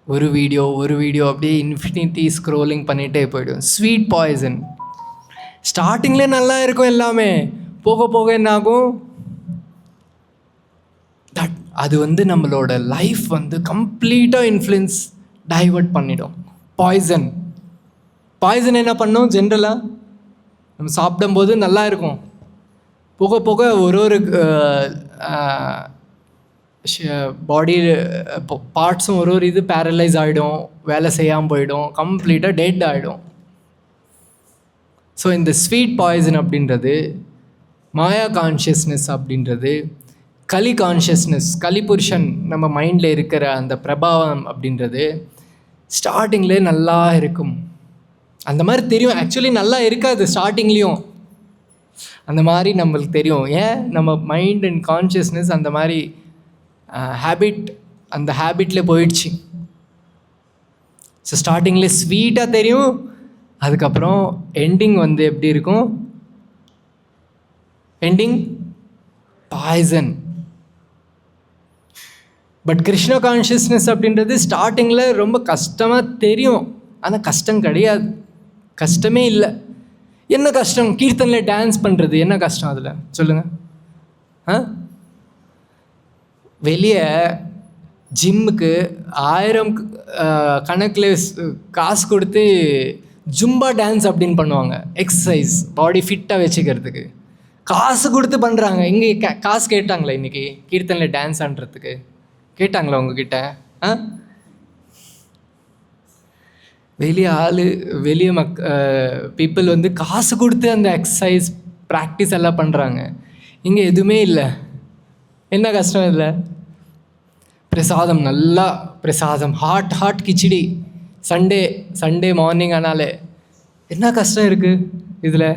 ஒரு வீடியோ அப்படியே இன்ஃபினிட்டி ஸ்க்ரோலிங் பண்ணிகிட்டே போய்டும், ஸ்வீட் பாய்சன். ஸ்டார்டிங்கில் நல்லா இருக்கும் எல்லாமே, போக போக என்ன ஆகும்? அது நம்மளோட லைஃப் கம்ப்ளீட்டாக இன்ஃப்ளூயன்ஸ் டைவர்ட் பண்ணிடும். பாய்சன் என்ன பண்ணோம்? ஜென்ரலாக நம்ம சாப்பிடும்போது நல்லா இருக்கும், போக போக ஒரு பாடி பார்ட்ஸும் ஒரு இது பேரலைஸ் ஆகிடும், வேலை செய்யாமல் போயிடும், கம்ப்ளீட்டாக டெட் ஆகிடும். ஸோ இந்த ஸ்வீட் பாய்சன் அப்படின்றது மாயா கான்ஷியஸ்னஸ் அப்படின்றது கலி கான்ஷியஸ்னஸ், கலிபுருஷன் நம்ம மைண்டில் இருக்கிற அந்த பிரபாவம் அப்படின்றது ஸ்டார்டிங்லேயே நல்லா இருக்கும். அந்த மாதிரி தெரியும், ஆக்சுவலி நல்லா இருக்காது ஸ்டார்டிங்லேயும். அந்த மாதிரி நம்மளுக்கு தெரியும். ஏன்? நம்ம மைண்ட் அண்ட் கான்ஷியஸ்னஸ் அந்த மாதிரி ஹேபிட், அந்த ஹேபிட்டில் போயிடுச்சு. ஸோ ஸ்டார்டிங்கில் ஸ்வீட்டாக தெரியும், அதுக்கப்புறம் எண்டிங் வந்து எப்படி இருக்கும்? Ending poison. But Krishna consciousness அப்படின்றது ஸ்டார்டிங்கில் ரொம்ப கஷ்டமாக தெரியும், ஆனால் கஷ்டம் கிடையாது, கஷ்டமே இல்லை. என்ன கஷ்டம்? கீர்த்தனில் டான்ஸ் பண்ணுறது என்ன கஷ்டம் அதில் சொல்லுங்கள்? வெளியே ஜிம்முக்கு 1000 கணக்கில் காசு கொடுத்து ஜும்பா டான்ஸ் அப்படின்னு பண்ணுவாங்க, எக்ஸசைஸ் பாடி ஃபிட்டாக வச்சுக்கிறதுக்கு காசு கொடுத்து பண்ணுறாங்க. இங்கே காசு கேட்டாங்களா இன்றைக்கி கீர்த்தனில் டான்ஸ் ஆடுறதுக்கு? கேட்டாங்களா உங்ககிட்ட? வெளியே பீப்புள் வந்து காசு கொடுத்து அந்த எக்ஸசைஸ் ப்ராக்டிஸ் எல்லாம் பண்ணுறாங்க. இங்கே எதுவுமே இல்லை. என்ன கஷ்டம் இல்லை? பிரசாதம், நல்லா பிரசாதம், ஹாட் கிச்சடி, சண்டே மார்னிங் ஆனாலே என்ன கஷ்டம் இருக்குது இதில்?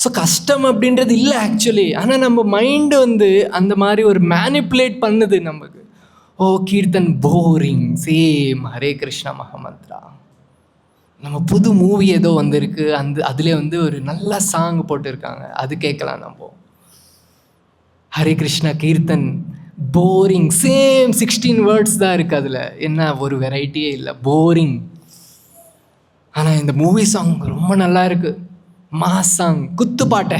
ஸோ கஷ்டம் அப்படின்றது இல்லை ஆக்சுவலி. ஆனால் நம்ம மைண்டு வந்து அந்த மாதிரி ஒரு மேனிப்புலேட் பண்ணுது நமக்கு. ஓ கீர்த்தன் போரிங், சேம் ஹரே கிருஷ்ணா மகாமந்த்ரா. நம்ம புது மூவி ஏதோ வந்திருக்கு, அதில் வந்து ஒரு நல்ல சாங் போட்டிருக்காங்க, அது கேட்கலாம் நம்ம. Hare Krishna kirtan boring, same 16 words தான் இருக்குது அதில், என்ன ஒரு வெரைட்டியே இல்லை, போரிங். ஆனால் இந்த மூவி சாங் ரொம்ப நல்லா இருக்குது, மாஸ் சாங், குத்து பாட்டை,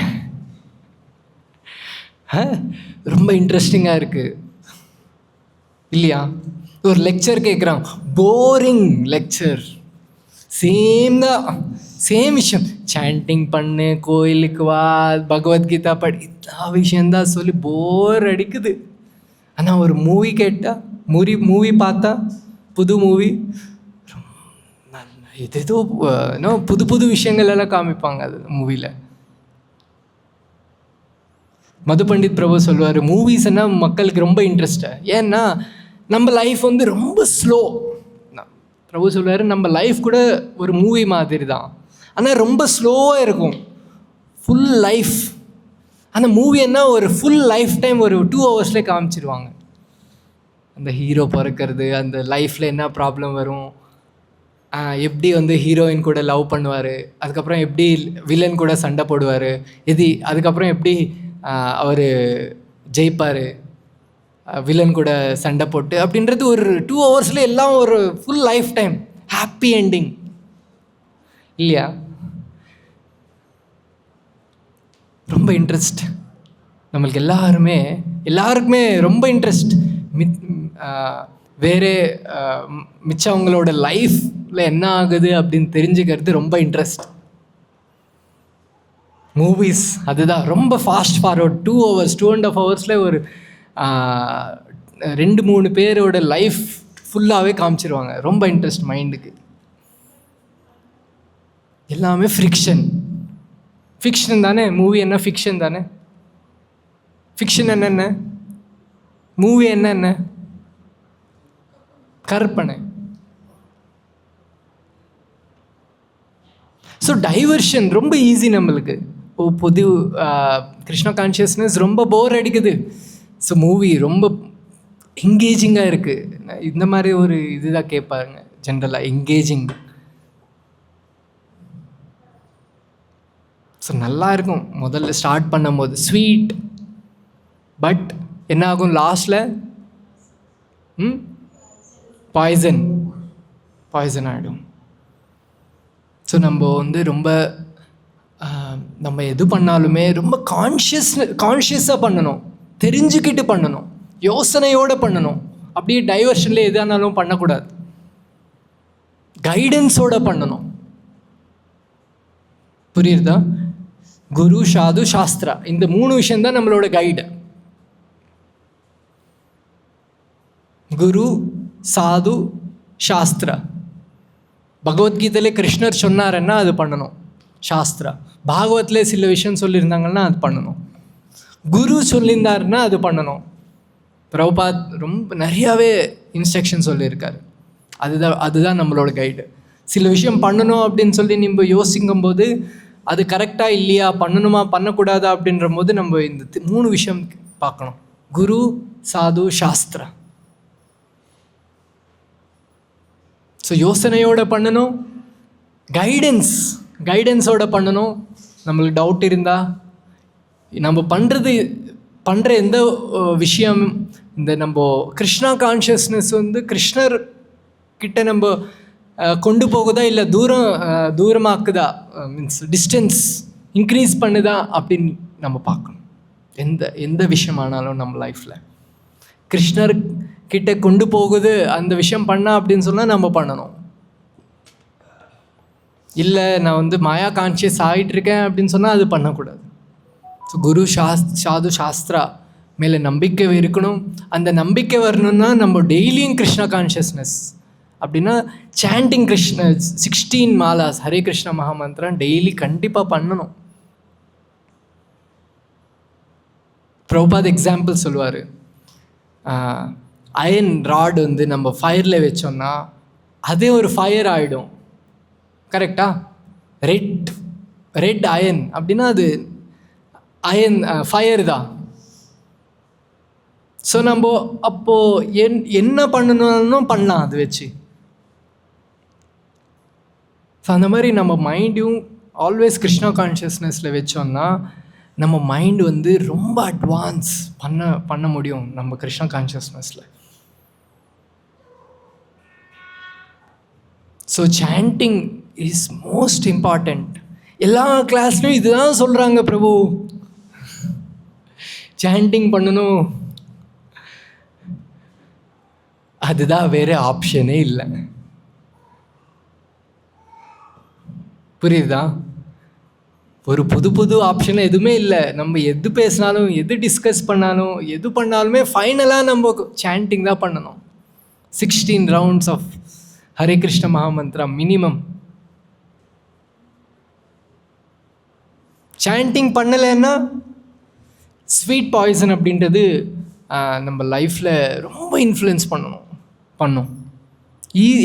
ரொம்ப இன்ட்ரெஸ்டிங்காக இருக்குது இல்லையா? ஒரு லெக்சர் கேட்குறான், போரிங் லெக்சர், சேம் விஷயம், சாண்டிங் பண்ணு, கோயிலுக்கு வா, பகவத்கீதா படி, எல்லா விஷயந்தான் சொல்லி போர் அடிக்குது. ஆனால் ஒரு மூவி கேட்டால், மூவி பார்த்தா, புது மூவி, ஏதோ புது விஷயங்கள் எல்லாம் காமிப்பாங்க அது மூவியில். மது பண்டித் பிரபு சொல்லுவார், மூவிஸ்னால் மக்களுக்கு ரொம்ப இன்ட்ரெஸ்ட்டு. ஏன்னா நம்ம லைஃப் வந்து ரொம்ப ஸ்லோ. பிரபு சொல்லுவார், நம்ம லைஃப் கூட ஒரு மூவி மாதிரி தான், ஆனால் ரொம்ப ஸ்லோவாக இருக்கும் ஃபுல் லைஃப். ஆனால் மூவி என்ன, ஒரு ஃபுல் லைஃப் டைம் ஒரு 2 ஹவர்ஸ்லேயே காமிச்சிருவாங்க. அந்த ஹீரோ பிறக்கிறது, அந்த லைஃப்பில் என்ன ப்ராப்ளம் வரும், எப்படி வந்து ஹீரோயின் கூட லவ் பண்ணுவார், அதுக்கப்புறம் எப்படி வில்லன் கூட சண்டை போடுவார், அதுக்கப்புறம் எப்படி அவர் ஜெயிப்பார் வில்லன் கூட சண்டை போட்டு, அப்படின்றது ஒரு 2 ஹவர்ஸில் எல்லாம் ஒரு full life time happy ending இல்லையா? ரொம்ப இன்ட்ரெஸ்ட் நம்மளுக்கு எல்லாருக்குமே ரொம்ப இன்ட்ரெஸ்ட். வேறு மிச்சவங்களோட லைஃப்பில் என்ன ஆகுது அப்படின்னு தெரிஞ்சுக்கிறது ரொம்ப இன்ட்ரெஸ்ட். மூவிஸ் அதுதான், ரொம்ப ஃபாஸ்ட் ஃபார்வர்ட், 2 ஹவர்ஸ் 2.5 ஹவர்ஸில் ஒரு 2-3 பேரோட லைஃப் ஃபுல்லாகவே காமிச்சிருவாங்க. ரொம்ப இன்ட்ரெஸ்ட் மைண்டுக்கு. எல்லாமே ஃபிக்ஷன் தானே மூவி, என்ன ஃபிக்ஷன் தானே. ஃபிக்ஷன் என்ன, மூவி என்ன, கற்பனை. ஸோ டைவர்ஷன் ரொம்ப ஈஸி நம்மளுக்கு. புது கிருஷ்ண கான்ஷியஸ்னஸ் ரொம்ப போர் அடிக்குது, ஸோ மூவி ரொம்ப என்கேஜிங்காக இருக்குது. இந்த மாதிரி ஒரு இதுதான் கேட்பாருங்க ஜென்ரலாக, என்கேஜிங். ஸோ நல்லா இருக்கும் முதல்ல ஸ்டார்ட் பண்ணும் போது ஸ்வீட், பட் என்ன ஆகும் லாஸ்டில்? பாய்சன் ஆகிடும். ஸோ நம்ம வந்து ரொம்ப நம்ம எது பண்ணாலுமே ரொம்ப கான்ஷியஸாக பண்ணணும், தெரிஞ்சுக்கிட்டு பண்ணணும், யோசனையோடு பண்ணணும். அப்படியே டைவர்ஷனில் எதானாலும் பண்ணக்கூடாது, கைடன்ஸோடு பண்ணணும். புரியுதா? குரு, சாது, சாஸ்திரா, இந்த 3 விஷயம்தான் நம்மளோட கைடு. குரு, சாது, சாஸ்திரா. பகவத்கீதையிலே கிருஷ்ணர் சொன்னாருன்னா அது பண்ணணும். சாஸ்திரா, பாகவத்தில் சில விஷயம் சொல்லியிருந்தாங்கன்னா அது பண்ணணும். குரு சொல்லியிருந்தாருன்னா அது பண்ணணும். பிரபுபாத் ரொம்ப நிறையாவே இன்ஸ்ட்ரக்ஷன் சொல்லியிருக்காரு. அதுதான் நம்மளோட கைடு. சில விஷயம் பண்ணணும் அப்படின்னு சொல்லி நம்ம யோசிக்கும்போது அது கரெக்டாக இல்லையா, பண்ணணுமா பண்ணக்கூடாதா அப்படின்ற போது நம்ம இந்த 3 விஷயம் பார்க்கணும்: குரு, சாது, சாஸ்திரா. ஸோ யோசனையோட பண்ணணும், கைடன்ஸோட பண்ணணும். நம்மளுக்கு டவுட் இருந்தால், நம்ம பண்ணுற எந்த விஷயம், இந்த நம்ம கிருஷ்ணா கான்ஷியஸ்னஸ் வந்து கிருஷ்ணர் கிட்ட நம்ம கொண்டு போகுதா இல்லை தூரமாக்குதா, மீன்ஸ் டிஸ்டன்ஸ் இன்க்ரீஸ் பண்ணுதா அப்படின்னு நம்ம பார்க்கணும். எந்த விஷயமானாலும் நம்ம லைஃப்பில் கிருஷ்ணர் கிட்ட கொண்டு போகுது அந்த விஷயம் பண்ணா அப்படின்னு சொன்னால் நம்ம பண்ணணும். இல்லை நான் வந்து மாயா கான்ஷியஸ் ஆகிட்டுருக்கேன் அப்படின்னு சொன்னால் அது பண்ணக்கூடாது. ஸோ குரு, சாது, சாஸ்திரா மேலே நம்பிக்கை இருக்கணும். அந்த நம்பிக்கை வரணும்னா நம்ம டெய்லியும் கிருஷ்ணா கான்ஷியஸ்னஸ் அப்படின்னா சாண்டிங் 16 மாலாஸ் ஹரே கிருஷ்ண மகாமந்திரம் டெய்லி கண்டிப்பாக பண்ணணும். பிரபுபாத் எக்ஸாம்பிள் சொல்லுவார். அயன் ராட் வந்து நம்ம ஃபயரில் வச்சோம்னா அதே ஒரு ஃபயர் ஆகிடும். கரெக்டா? ரெட் அயன் அப்படின்னா அது அயன் ஃபயர் தான். ஸோ நம்ம அப்போது என்ன பண்ணணும்னு பண்ணலாம் அது வச்சு. ஸோ அந்த மாதிரி நம்ம மைண்டையும் ஆல்வேஸ் கிருஷ்ணா கான்ஷியஸ்னஸில் வச்சோம்னா நம்ம மைண்டு வந்து ரொம்ப அட்வான்ஸ் பண்ண முடியும் நம்ம கிருஷ்ணா கான்ஷியஸ்னஸில். So chanting is most important. எல்லா கிளாஸ்லையும் இதுதான் சொல்கிறாங்க, பிரபு சாண்டிங் பண்ணணும், அதுதான் வேறு ஆப்ஷனே இல்லை. புரியுதா? ஒரு புது ஆப்ஷன் எதுவுமே இல்லை. நம்ம எது பேசினாலும், எது டிஸ்கஸ் பண்ணாலும், எது பண்ணாலுமே ஃபைனலாக நம்ம சாண்டிங் தான் பண்ணணும். 16 ரவுண்ட்ஸ் ஆஃப் ஹரே கிருஷ்ண மகாமந்திரம் மினிமம். சாண்டிங் பண்ணலைன்னா ஸ்வீட் பாய்சன் அப்படின்றது நம்ம லைஃப்பில் ரொம்ப இன்ஃப்ளூயன்ஸ் பண்ணும்.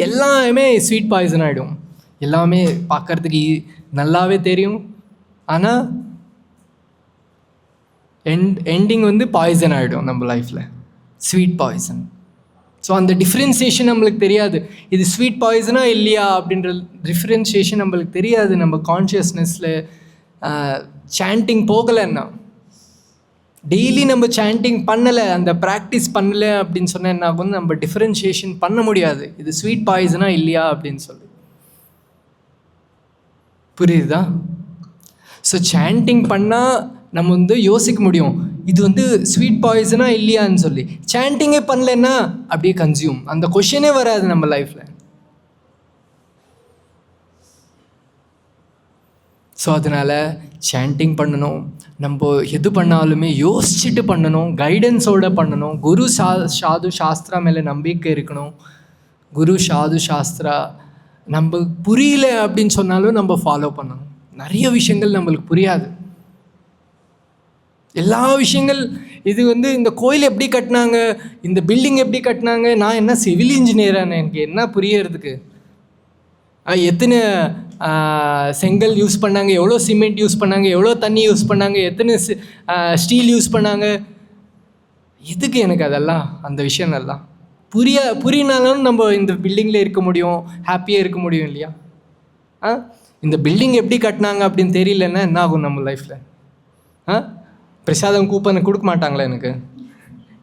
எல்லாமே ஸ்வீட் பாய்சன் ஆகிடும். எல்லாமே பார்க்குறதுக்கு நல்லாவே தெரியும், ஆனால் எண்டிங் வந்து பாய்சன் ஆகிடும் நம்ம லைஃப்பில், ஸ்வீட் பாய்சன். ஸோ அந்த டிஃப்ரென்சியேஷன் நம்மளுக்கு தெரியாது. இது ஸ்வீட் பாய்சனா இல்லையா அப்படின்ற டிஃப்ரென்சியேஷன் நம்மளுக்கு தெரியாது. நம்ம கான்ஷியஸ்னஸில் சாண்டிங் போகலைன்னா, டெய்லி நம்ம சாண்டிங் பண்ணலை, அந்த ப்ராக்டிஸ் பண்ணலை அப்படின்னு சொன்னால் என்ன ஆகும், நம்ம டிஃப்ரென்ஷியேஷன் பண்ண முடியாது இது ஸ்வீட் பாய்சனா இல்லையா அப்படின்னு சொல்லி. புரியுதா? ஸோ சாண்டிங் பண்ணால் நம்ம வந்து யோசிக்க முடியும், இது வந்து ஸ்வீட் பாய்சனா இல்லையான்னு சொல்லி. சாண்டிங்கே பண்ணலன்னா அப்படியே கன்சியூம், அந்த கொஷனே வராது நம்ம லைஃப்பில். ஸோ அதனால் சாண்டிங் பண்ணணும். நம்ம எது பண்ணாலுமே யோசிச்சுட்டு பண்ணணும், கைடன்ஸோடு பண்ணணும். குரு, சாது, சாஸ்திரா மேலே நம்பிக்கை இருக்கணும். குரு, சாது, சாஸ்திரா நம்ம புரியல அப்படின்னு சொன்னாலும் நம்ம ஃபாலோ பண்ணணும். நிறைய விஷயங்கள் நம்மளுக்கு புரியாது, எல்லா விஷயங்கள். இது வந்து இந்த கோயில் எப்படி கட்டினாங்க, இந்த பில்டிங் எப்படி கட்டினாங்க, நான் என்ன சிவில் இன்ஜினியரானே, எனக்கு என்ன புரியறதுக்கு? எத்தனை செங்கல் யூஸ் பண்ணாங்க, எவ்வளோ சிமெண்ட் யூஸ் பண்ணாங்க, எவ்வளோ தண்ணி யூஸ் பண்ணாங்க, எத்தனை ஸ்டீல் யூஸ் பண்ணாங்க, எதுக்கு எனக்கு அதெல்லாம்? அந்த விஷயங்கள்லாம் புரியினாலும் நம்ம இந்த பில்டிங்கில் இருக்க முடியும், ஹாப்பியாக இருக்க முடியும் இல்லையா? இந்த பில்டிங் எப்படி கட்டினாங்க அப்படின்னு தெரியலன்னா என்ன ஆகும் நம்ம லைஃப்பில்? பிரசாதம் கூப்பனை கொடுக்க மாட்டாங்களா எனக்கு?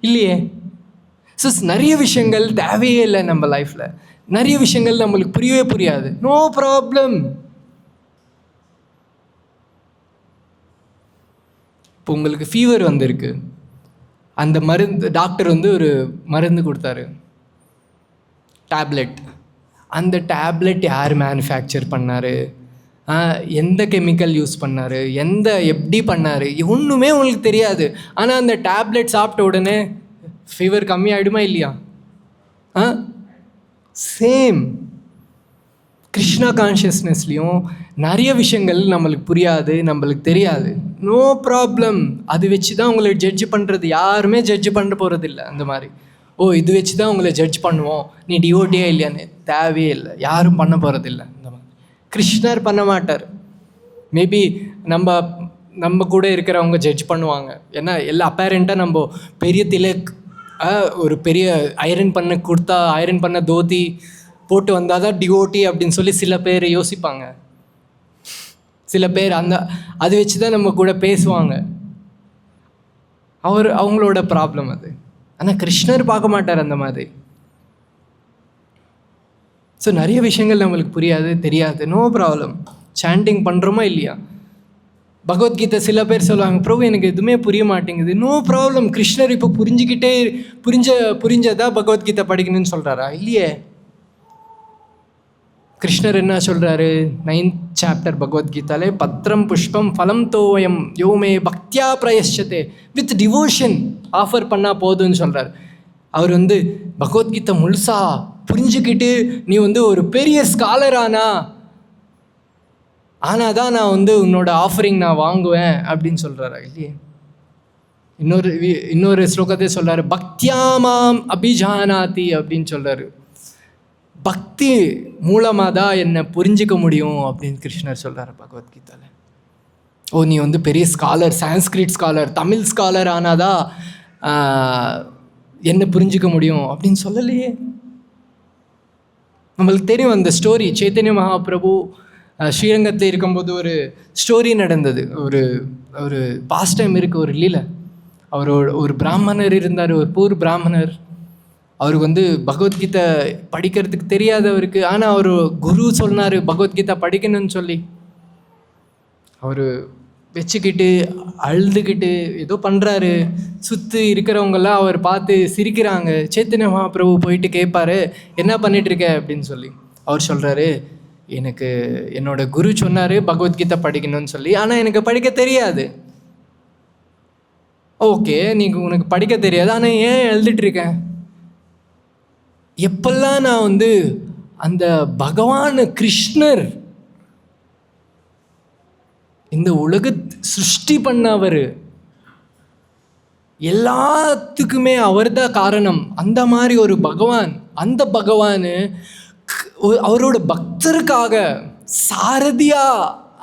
இல்லையே. ஸோ நிறைய விஷயங்கள் தேவையே இல்லை நம்ம லைஃப்பில். நிறைய விஷயங்கள் நம்மளுக்கு புரியவே புரியாது. No problem. இப்போ உங்களுக்கு ஃபீவர் வந்திருக்கு, அந்த மருந்து டாக்டர் வந்து ஒரு மருந்து கொடுத்தாரு, டேப்லெட். அந்த டேப்லெட் யார் மேனுஃபேக்சர் பண்ணார், எந்த கெமிக்கல் யூஸ் பண்ணார், எப்படி பண்ணார், ஒன்றுமே உங்களுக்கு தெரியாது. ஆனால் அந்த டேப்லெட் சாப்பிட்ட உடனே ஃபீவர் கம்மியாகிடுமா இல்லையா? சேம் கிருஷ்ணா கான்ஷியஸ்னஸ்லேயும் நிறைய விஷயங்கள் நம்மளுக்கு புரியாது, நம்மளுக்கு தெரியாது. No problem. அது வச்சு தான் உங்களை ஜட்ஜ் பண்ணுறது. யாருமே ஜட்ஜ் பண்ண போகிறதில்ல. அந்த மாதிரி இது வச்சு தான் உங்களை ஜட்ஜ் பண்ணுவோம், நீ டிவோட்டியே இல்லையான்னு. தேவையே இல்லை, யாரும் பண்ண போகிறதில்ல. அந்த மாதிரி கிருஷ்ணர் பண்ண மாட்டார். மேபி நம்ம கூட இருக்கிறவங்க ஜட்ஜ் பண்ணுவாங்க. ஏன்னா எல்லாம் அப்பேரண்ட்டாக நம்ம பெரிய திலக், ஒரு பெரிய ஐரன் பண்ண தோத்தி போட்டு வந்தால் தான் டிவோட்டி அப்படின்னு சொல்லி சில பேர் யோசிப்பாங்க. சில பேர் அது வச்சு தான் நம்ம கூட பேசுவாங்க. அவங்களோட ப்ராப்ளம் அது. ஆனால் கிருஷ்ணர் பார்க்க மாட்டார் அந்த மாதிரி. ஸோ நிறைய விஷயங்கள் நம்மளுக்கு புரியாது, தெரியாது, நோ ப்ராப்ளம். சாண்டிங் பண்ணுறோமா இல்லையா? பகவத்கீதை சில பேர் சொல்லுவாங்க, பிரபு எனக்கு எதுவுமே புரிய மாட்டேங்குது. No problem. கிருஷ்ணர் இப்போ புரிஞ்சதா பகவத்கீதை படிக்கணும்னு சொல்கிறாரா? இல்லையே. கிருஷ்ணர் என்ன சொல்கிறாரு 9th chapter பகவத்கீதாலே, பத்ரம் புஷ்பம் ஃபலம் தோயம் யோமே பக்தியா பிரயஷ்சதே, வித் டிவோஷன் ஆஃபர் பண்ணால் போதும்னு சொல்கிறார். அவர் பகவத்கீதை முழுசா புரிஞ்சுக்கிட்டு நீ ஒரு பெரிய ஸ்காலர் ஆனால் தான் நான் உன்னோட ஆஃபரிங் நான் வாங்குவேன் அப்படின்னு சொல்கிறாரா? இல்லையே. இன்னொரு ஸ்லோகத்தை சொல்கிறாரு, பக்தியாமாம் அபிஜானாதி அப்படின்னு சொல்கிறாரு. பக்தி மூலமாக தான் என்னை புரிஞ்சிக்க முடியும் அப்படின்னு கிருஷ்ணர் சொல்கிறார் பகவத்கீதாவில். நீ பெரிய scholar, Sanskrit scholar, Tamil scholar ஆனாதான் என்னை புரிஞ்சிக்க முடியும் அப்படின்னு சொல்லலையே. நம்மளுக்கு தெரியும் அந்த ஸ்டோரி. சைத்தன்ய மகாபிரபு ஸ்ரீரங்கத்தில் இருக்கும்போது ஒரு ஸ்டோரி நடந்தது. ஒரு பாஸ்ட் டைம் இருக்குது, ஒரு லீலை. ஒரு பிராமணர் இருந்தார், ஒரு பூர் பிராமணர். அவருக்கு பகவத்கீதை படிக்கிறதுக்கு தெரியாதவருக்கு. ஆனால் அவர் குரு சொன்னார் பகவத்கீதை படிக்கணும்னு சொல்லி. அவர் வச்சுக்கிட்டு அழுதுகிட்டு ஏதோ பண்ணுறாரு. சுற்றி இருக்கிறவங்கெல்லாம் அவர் பார்த்து சிரிக்கிறாங்க. சைத்தன்ய மகாபிரபு போயிட்டு கேட்பாரு, என்ன பண்ணிகிட்ருக்க அப்படின்னு சொல்லி. அவர் சொல்கிறாரு, எனக்கு என்னோட குரு சொன்னார் பகவத்கீதை படிக்கணும்னு சொல்லி, ஆனால் எனக்கு படிக்க தெரியாது. ஓகே, உனக்கு படிக்க தெரியாது, ஆனால் ஏன் எழுதிட்டுருக்கேன்? எப்பெல்லாம் நான் அந்த பகவான் கிருஷ்ணர் இந்த சிருஷ்டி பண்ணவர், எல்லாத்துக்குமே அவர் தான் காரணம். அந்த மாதிரி ஒரு பகவான், அந்த பகவான் அவரோட பக்தருக்காக சாரதியா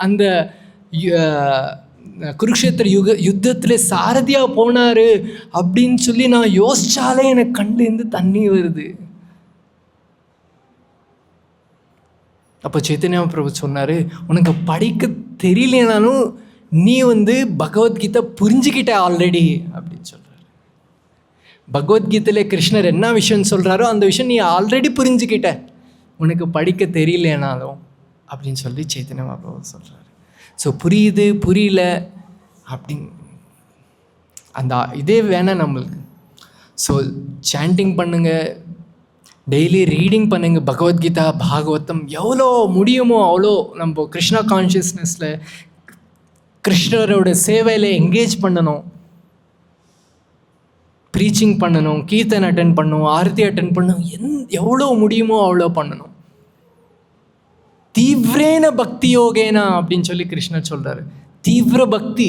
அந்த குருக்ஷேத்திர யுத்தத்தில் சாரதியா போனார் அப்படின்னு சொல்லி நான் யோசிச்சாலே எனக்கு கண்ணுலேருந்து தண்ணி வருது. அப்போ சைத்தன்ய பிரபு சொன்னார், உனக்கு படிக்க தெரியலனாலும் நீ பகவத்கீதை புரிஞ்சுக்கிட்ட ஆல்ரெடி அப்படின்னு சொல்கிறார். பகவத்கீதையில் கிருஷ்ணர் என்ன விஷயம் சொல்கிறாரோ அந்த விஷயம் நீ ஆல்ரெடி புரிஞ்சுக்கிட்ட, உனக்கு படிக்க தெரியலனாலும் அப்படின்னு சொல்லி சைத்தன்ய பிரபு சொல்கிறார். ஸோ புரியுது புரியல அப்படின்னு அந்த இதே வேணால் நம்மளுக்கு. ஸோ சாண்டிங் பண்ணுங்கள், டெய்லி ரீடிங் பண்ணுங்க பகவத்கீதா, பாகவதம். எவ்வளோ முடியுமோ அவ்வளோ நம்ம கிருஷ்ணா கான்ஷியஸ்னஸில், கிருஷ்ணரோட சேவையில் என்கேஜ் பண்ணணும். ப்ரீச்சிங் பண்ணணும், கீர்த்தன் அட்டென்ட் பண்ணணும், ஆரத்தி அட்டென்ட் பண்ணணும். எவ்வளோ முடியுமோ அவ்வளோ பண்ணணும். தீவிரேன பக்தி யோகேனா அப்படின்னு சொல்லி கிருஷ்ணர் சொல்கிறாரு. தீவிர பக்தி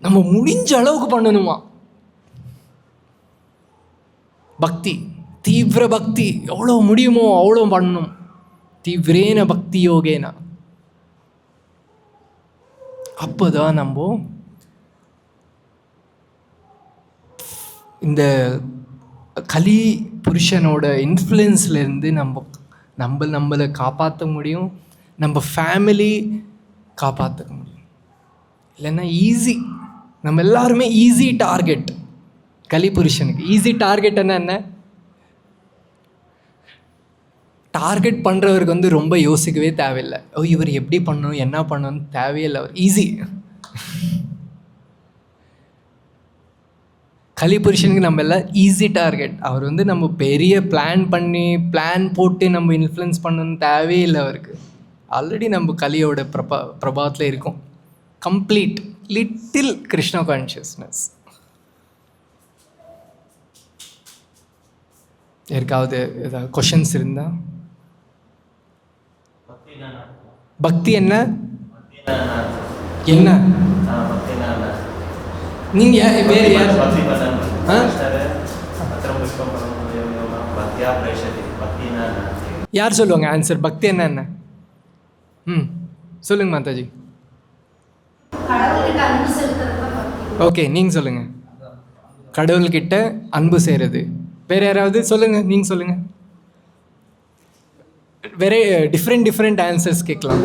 நம்ம முடிஞ்ச அளவுக்கு பண்ணணுமா. பக்தி, தீவிர பக்தி எவ்வளோ முடியுமோ அவ்வளோ பண்ணணும். தீவிரேன பக்தி யோகேனா. அப்போதான் நம்ம இந்த கலி புருஷனோட இன்ஃப்ளூயன்ஸ்லேருந்து நம்மளை காப்பாற்ற முடியும், நம்ம ஃபேமிலி காப்பாற்ற முடியும். இல்லைன்னா ஈஸி, நம்ம எல்லாருமே ஈஸி டார்கெட். கலி புருஷனுக்கு ஈஸி டார்கெட் என்ன? டார்கெட் பண்ணுறவருக்கு ரொம்ப யோசிக்கவே தேவையில்லை. இவர் எப்படி பண்ணணும் என்ன பண்ணணும்னு தேவையில்லை. அவர் ஈஸி. கலி புருஷனுக்கு நம்ம எல்லாம் ஈஸி டார்கெட். அவர் நம்ம பெரிய பிளான் போட்டு நம்ம இன்ஃப்ளூயன்ஸ் பண்ணணும்னு தேவையில்லை அவருக்கு. ஆல்ரெடி நம்ம கலியோட பிரபாவத்தில் இருக்கோம். Complete little Krishna consciousness. யாருக்காவது ஏதாவது கொஷின்ஸ் இருந்தா? பக்தி என்ன? என்ன பக்தினா என்ன? நீங்கள் வேறு யார்? பக்தி பண்ண பத்திரம் புஷ்பம் பக்தியா பிரேஷதி பக்தினா என்ன? யார் சொல்லுவாங்க ஆன்சர்? பக்தி என்ன? சொல்லுங்க மாதாஜி. ஓகே, நீங்கள் சொல்லுங்கள். கடவுள்கிட்ட அன்பு செய்கிறது. வேறு யாராவது சொல்லுங்கள், நீங்கள் சொல்லுங்கள். வேற டிஃப்ரெண்ட் ஆன்சர்ஸ் கேட்கலாம்.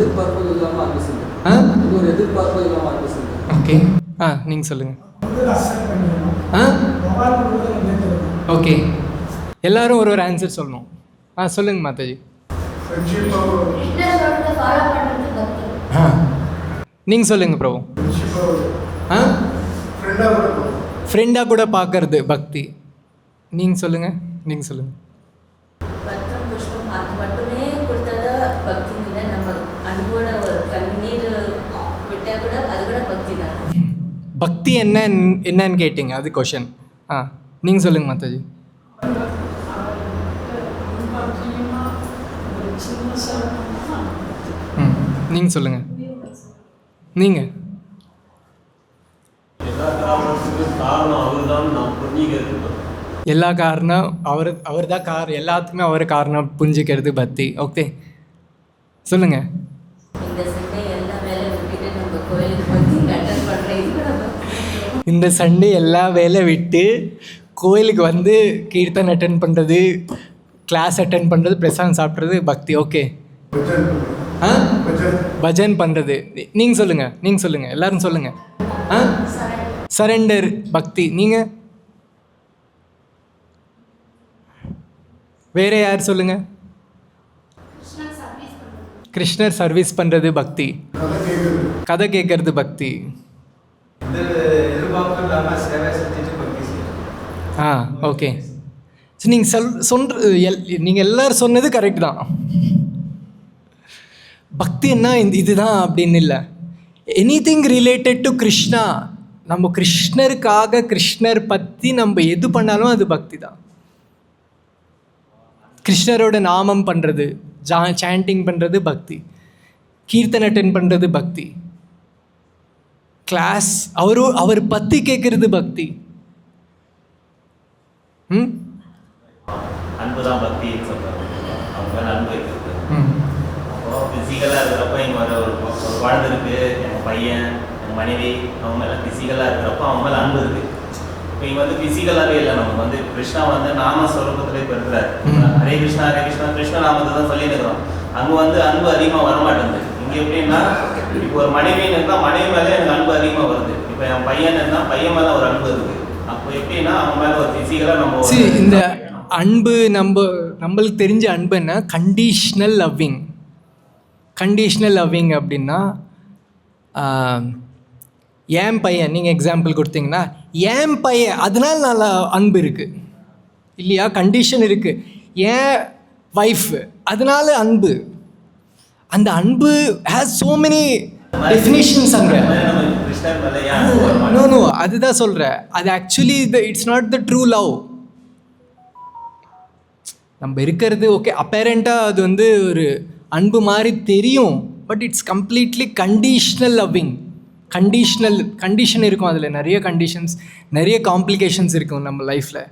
ஓகே, நீங்கள் சொல்லுங்கள். ஓகே, எல்லாரும் ஒரு ஆன்சர் சொல்லணும். சொல்லுங்கள் மாதாஜி. நீங்கள் சொல்லுங்கள் பிரபு. ஃப்ரெண்டாக கூட பார்க்கறது பக்தி. நீங்கள் சொல்லுங்கள். பக்தி என்னன்னு கேட்டீங்க, அது கொஷன். நீங்கள் சொல்லுங்கள் மாதாஜி. நீங்கள் சொல்லுங்கள். நீங்கள் எல்லா காரணம் அவர் தான் எல்லாத்துக்குமே அவர் காரணம் புரிஞ்சுக்கிறது பக்தி. ஓகே, சொல்லுங்கள். இந்த சண்டே எல்லா வேலை விட்டு கோயிலுக்கு வந்து கீர்த்தன் அட்டன் பண்ணுறது, கிளாஸ் அட்டன் பண்ணுறது, பிரசாதம் சாப்பிட்றது பக்தி. ஓகே, பஜன் பண்ணுறது. நீங்கள் சொல்லுங்கள். எல்லாரும் சொல்லுங்கள். சரண்டர் பக்தி. நீங்கள் வேற யார் சொல்லுங்கள். கிருஷ்ணர் சர்வீஸ் பண்ணுறது பக்தி. கதை கேட்கறது பக்தி. ஓகே, நீங்கள் எல்லாரும் சொன்னது கரெக்ட் தான். பக்தி என்ன இதுதான் அப்படின்னு இல்லை. எனிதிங் ரிலேட்டட் டு கிருஷ்ணா, நம்ம கிருஷ்ணருக்காக கிருஷ்ணர் பற்றி நம்ம எது பண்ணாலும் அது பக்தி தான். கிருஷ்ணரோட நாமம் பண்ணுறது, சாண்டிங் பண்ணுறது பக்தி. கீர்த்தன் அட்டென்ட் பண்ணுறது பக்தி. கிளாஸ் அவர் பற்றி கேட்கறது பக்தி. அன்பு தான் பக்தி சொல்கிறாங்க. அவங்க அன்பு வைக்கிறது. அப்போ ஃபிசிக்கலாக இருக்கிறப்ப இங்கே ஒரு குழந்தை இருக்குது, எங்கள் பையன், எங்கள் மனைவி, அவங்க மேலே ஃபிசிக்கலாக இருக்கிறப்போ அவங்க மேலே அன்பு இருக்குது. இப்போ இங்கே வந்து ஃபிசிக்கலாகவே இல்லை. நமக்கு வந்து கிருஷ்ணா வந்து நாம ஸ்வரூபத்திலே இப்போ இருக்கிறார். ஹரே கிருஷ்ணா கிருஷ்ண நாமத்தை தான் சொல்லிட்டு இருக்கிறோம். அங்கே வந்து அன்பு அதிகமாக வரமாட்டேங்குது. இங்கே எப்படின்னா, இப்போ ஒரு மனைவின்னு இருந்தால் மனைவி மேலே எனக்கு அன்பு அதிகமாக வருது. இப்போ என் பையன் இருந்தால் பையன் மேலே ஒரு அன்பு இருக்குது. அப்போ எப்படின்னா அவங்க மேலே ஒரு ஃபிசிக்கலாக நம்ம இந்த அன்பு நம்மளுக்கு தெரிஞ்ச அன்பு என்ன? Conditional loving. கண்டிஷ்னல் லவ்விங் அப்படின்னா, ஏன் பையன் நீங்கள் எக்ஸாம்பிள் கொடுத்தீங்கன்னா, ஏன் பையன் அதனால நல்ல அன்பு இருக்குது இல்லையா? கண்டிஷன் இருக்குது. ஏன் ஒய்ஃப் அதனால அன்பு. அந்த அன்பு ஹேஸ் ஸோ மெனி டெஃபினிஷன்ஸ். அங்கே நோ அதுதான் சொல்கிறேன். அது actually it's not the true love. நம்ம இருக்கிறது ஓகே, அப்பேரண்ட்டாக அது வந்து ஒரு அன்பு மாதிரி தெரியும். But it's completely conditional loving. Condition இருக்கும். அதில் நிறைய கண்டிஷன்ஸ், நிறைய காம்ப்ளிகேஷன்ஸ் இருக்கும் நம்ம லைஃப்பில்.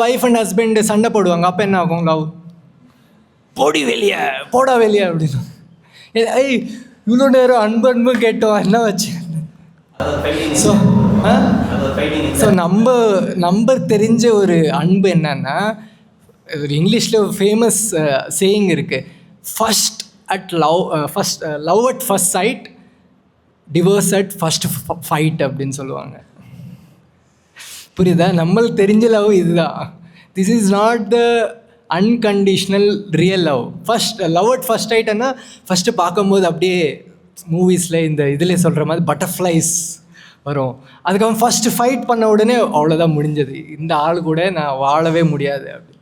ஒய்ஃப் அண்ட் ஹஸ்பண்ட் சண்டை போடுவாங்க. அப்போ என்ன ஆகும்? லவ் போடா வெளியே அப்படின்னு. ஏய், இவ்வளோ நேரம் அன்பு கேட்டோம், என்ன வச்சு. ஸோ நம்ம தெரிஞ்ச ஒரு அன்பு என்னன்னா, ஒரு இங்கிலீஷில் ஃபேமஸ் சேயிங் இருக்குது, love at first sight, divorce at first fight அப்படின்னு சொல்லுவாங்க. புரியுதா? நம்மளுக்கு தெரிஞ்ச லவ் இதுதான். This is not the unconditional real love. Love at first சைட்னா ஃபஸ்ட்டு பார்க்கும்போது அப்படியே மூவிஸில் இந்த இதில் சொல்கிற மாதிரி பட்டர்ஃப்ளைஸ் வரும். அதுக்கப்புறம் ஃபஸ்ட்டு ஃபைட் பண்ண உடனே அவ்வளோதான், முடிஞ்சது, இந்த ஆள் கூட நான் வாழவே முடியாது அப்படி.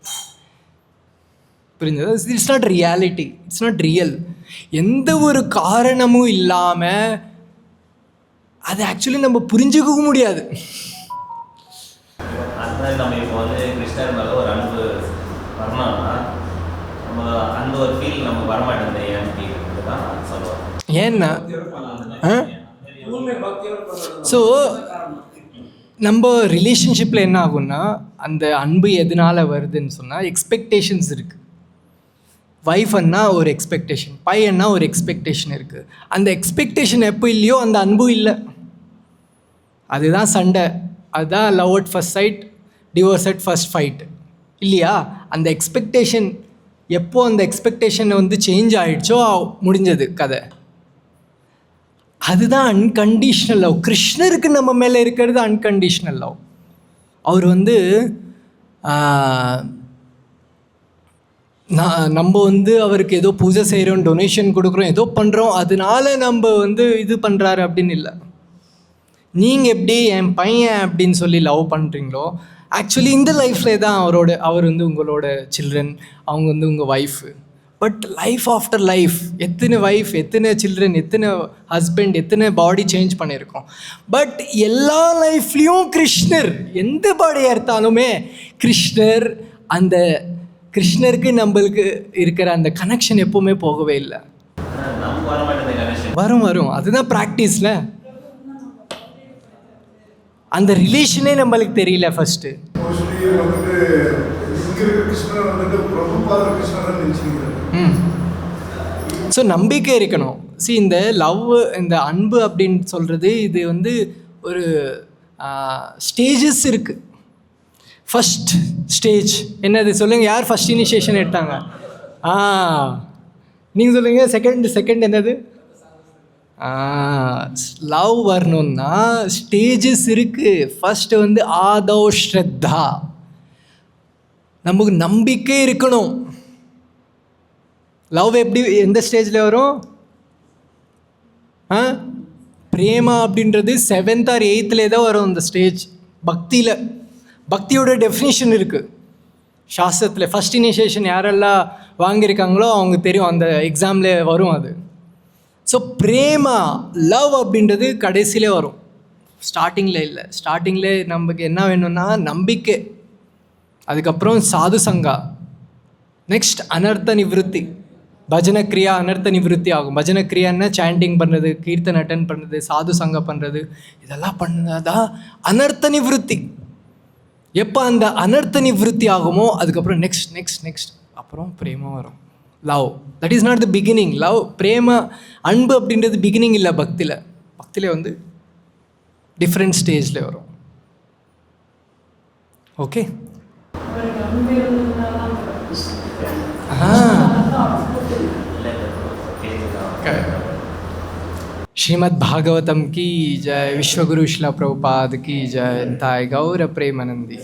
புரிஞ்சது? It's not reality, it's not real. எந்த ஒரு காரணமும் இல்லாமல் அது ஆக்சுவலி நம்ம புரிஞ்சுக்கவும் முடியாது. நம்ம இப்போ வந்து கிருஷ்ணர் மேலே ஒரு அன்பு வரணும்னா நம்ம அந்த ஒரு ஃபீல் நம்ம வரமாட்டேங்குது. ஏன்னு தான் சொல்லுவோம். ஏன்னா ஸோ நம்ம ரிலேஷன்ஷிப்பில் என்ன ஆகும்னா அந்த அன்பு எதனால் வருதுன்னு சொன்னால் எக்ஸ்பெக்டேஷன்ஸ் இருக்குது. ஒய்ஃப்னா ஒரு எக்ஸ்பெக்டேஷன், பையன்னா ஒரு எக்ஸ்பெக்டேஷன் இருக்குது. அந்த எக்ஸ்பெக்டேஷன் எப்போ இல்லையோ அந்த அன்பும் இல்லை. அதுதான் சண்டை, அதுதான் love at first sight, divorce at first fight இல்லையா? அந்த எக்ஸ்பெக்டேஷன் எப்போ அந்த எக்ஸ்பெக்டேஷன் வந்து சேஞ்ச் ஆகிடுச்சோ முடிஞ்சது கதை. அதுதான் அன்கண்டிஷ்னல் லவ். கிருஷ்ணருக்கு நம்ம மேலே இருக்கிறது அன்கண்டிஷ்னல் லவ். அவர் வந்து நம்ம வந்து அவருக்கு ஏதோ பூஜை செய்கிறோம், டொனேஷன் கொடுக்குறோம், ஏதோ பண்ணுறோம், அதனால நம்ம வந்து இது பண்ணுறாரு அப்படின்னு இல்லை. நீங்கள் எப்படி என் பையன் அப்படின்னு சொல்லி லவ் பண்ணுறீங்களோ, ஆக்சுவலி இந்த லைஃப்பில் தான் அவர் வந்து உங்களோட சில்ட்ரன், அவங்க வந்து உங்கள் wife. But life after life எத்தனை ஒய்ஃப், எத்தனை சில்ட்ரன், எத்தனை ஹஸ்பண்ட், எத்தனை பாடி சேஞ்ச் பண்ணியிருக்கோம். பட் எல்லா லைஃப்லேயும் கிருஷ்ணர், எந்த பாடியாக எடுத்தாலுமே கிருஷ்ணர், அந்த கிருஷ்ணருக்கு நம்மளுக்கு இருக்கிற அந்த கனெக்ஷன் எப்போவுமே போகவே இல்லை. வரும் அதுதான் ப்ராக்டிஸில். அந்த ரிலேஷனே நம்மளுக்கு தெரியல ஃபஸ்ட்டு. ஸோ நம்பிக்கை இருக்கணும். இந்த லவ், இந்த அன்பு அப்படின்னு சொல்கிறது, இது வந்து ஒரு ஸ்டேஜஸ் இருக்குது. ஃபஸ்ட் ஸ்டேஜ் என்னது சொல்லுங்கள், யார் ஃபஸ்ட் இனிஷியேஷன் எடுத்தாங்க? நீங்கள் சொல்லுங்கள். செகண்ட் என்னது? லவ் வரணுன்னா ஸ்டேஜஸ் இருக்குது. ஃபஸ்ட்டு வந்து ஆதோ ஸ்ரத்தா, நமக்கு நம்பிக்கை இருக்கணும். லவ் எப்படி எந்த ஸ்டேஜில் வரும்? பிரேமா அப்படின்றது 7th or 8th தான் வரும் அந்த ஸ்டேஜ். பக்தியில், பக்தியோட டெஃபினிஷன் இருக்குது சாஸ்திரத்தில். ஃபஸ்ட் இனிஷியேஷன் யாரெல்லாம் வாங்கியிருக்காங்களோ அவங்க தெரியும், அந்த எக்ஸாமில் வரும் அது. ஸோ பிரேமா, லவ் அப்படின்றது கடைசியிலே வரும், ஸ்டார்டிங்கில் இல்லை. ஸ்டார்டிங்கில் நமக்கு என்ன வேணும்னா நம்பிக்கை, அதுக்கப்புறம் சாது சங்கா, நெக்ஸ்ட் அனர்த்த நிவೃತ್ತಿ, பஜன கிரியா அனர்த்த நிவೃತ್ತಿ ஆகும். பஜன கிரியான்னா சாண்டிங் பண்ணுறது, கீர்த்தன் அட்டன் பண்ணுறது, சாது சங்கம் பண்ணுறது, இதெல்லாம் பண்ணதான் அனர்த்த நிவೃತ್ತಿ. எப்போ அந்த அனர்த்த நிவೃತ್ತಿ ஆகுமோ அதுக்கப்புறம் நெக்ஸ்ட் அப்புறம் பிரேமா வரும். Love, that is not the beginning. Love, Prema, அன்பு அப்படின்றது பிகினிங் இல்லை. பக்தியில் வந்து டிஃப்ரெண்ட் ஸ்டேஜில் வரும். ஓகே. श्रीमद् भागवतम की जय, विश्वगुरु श्रील प्रभुपाद की जय, ताय गौर प्रेमानंदी।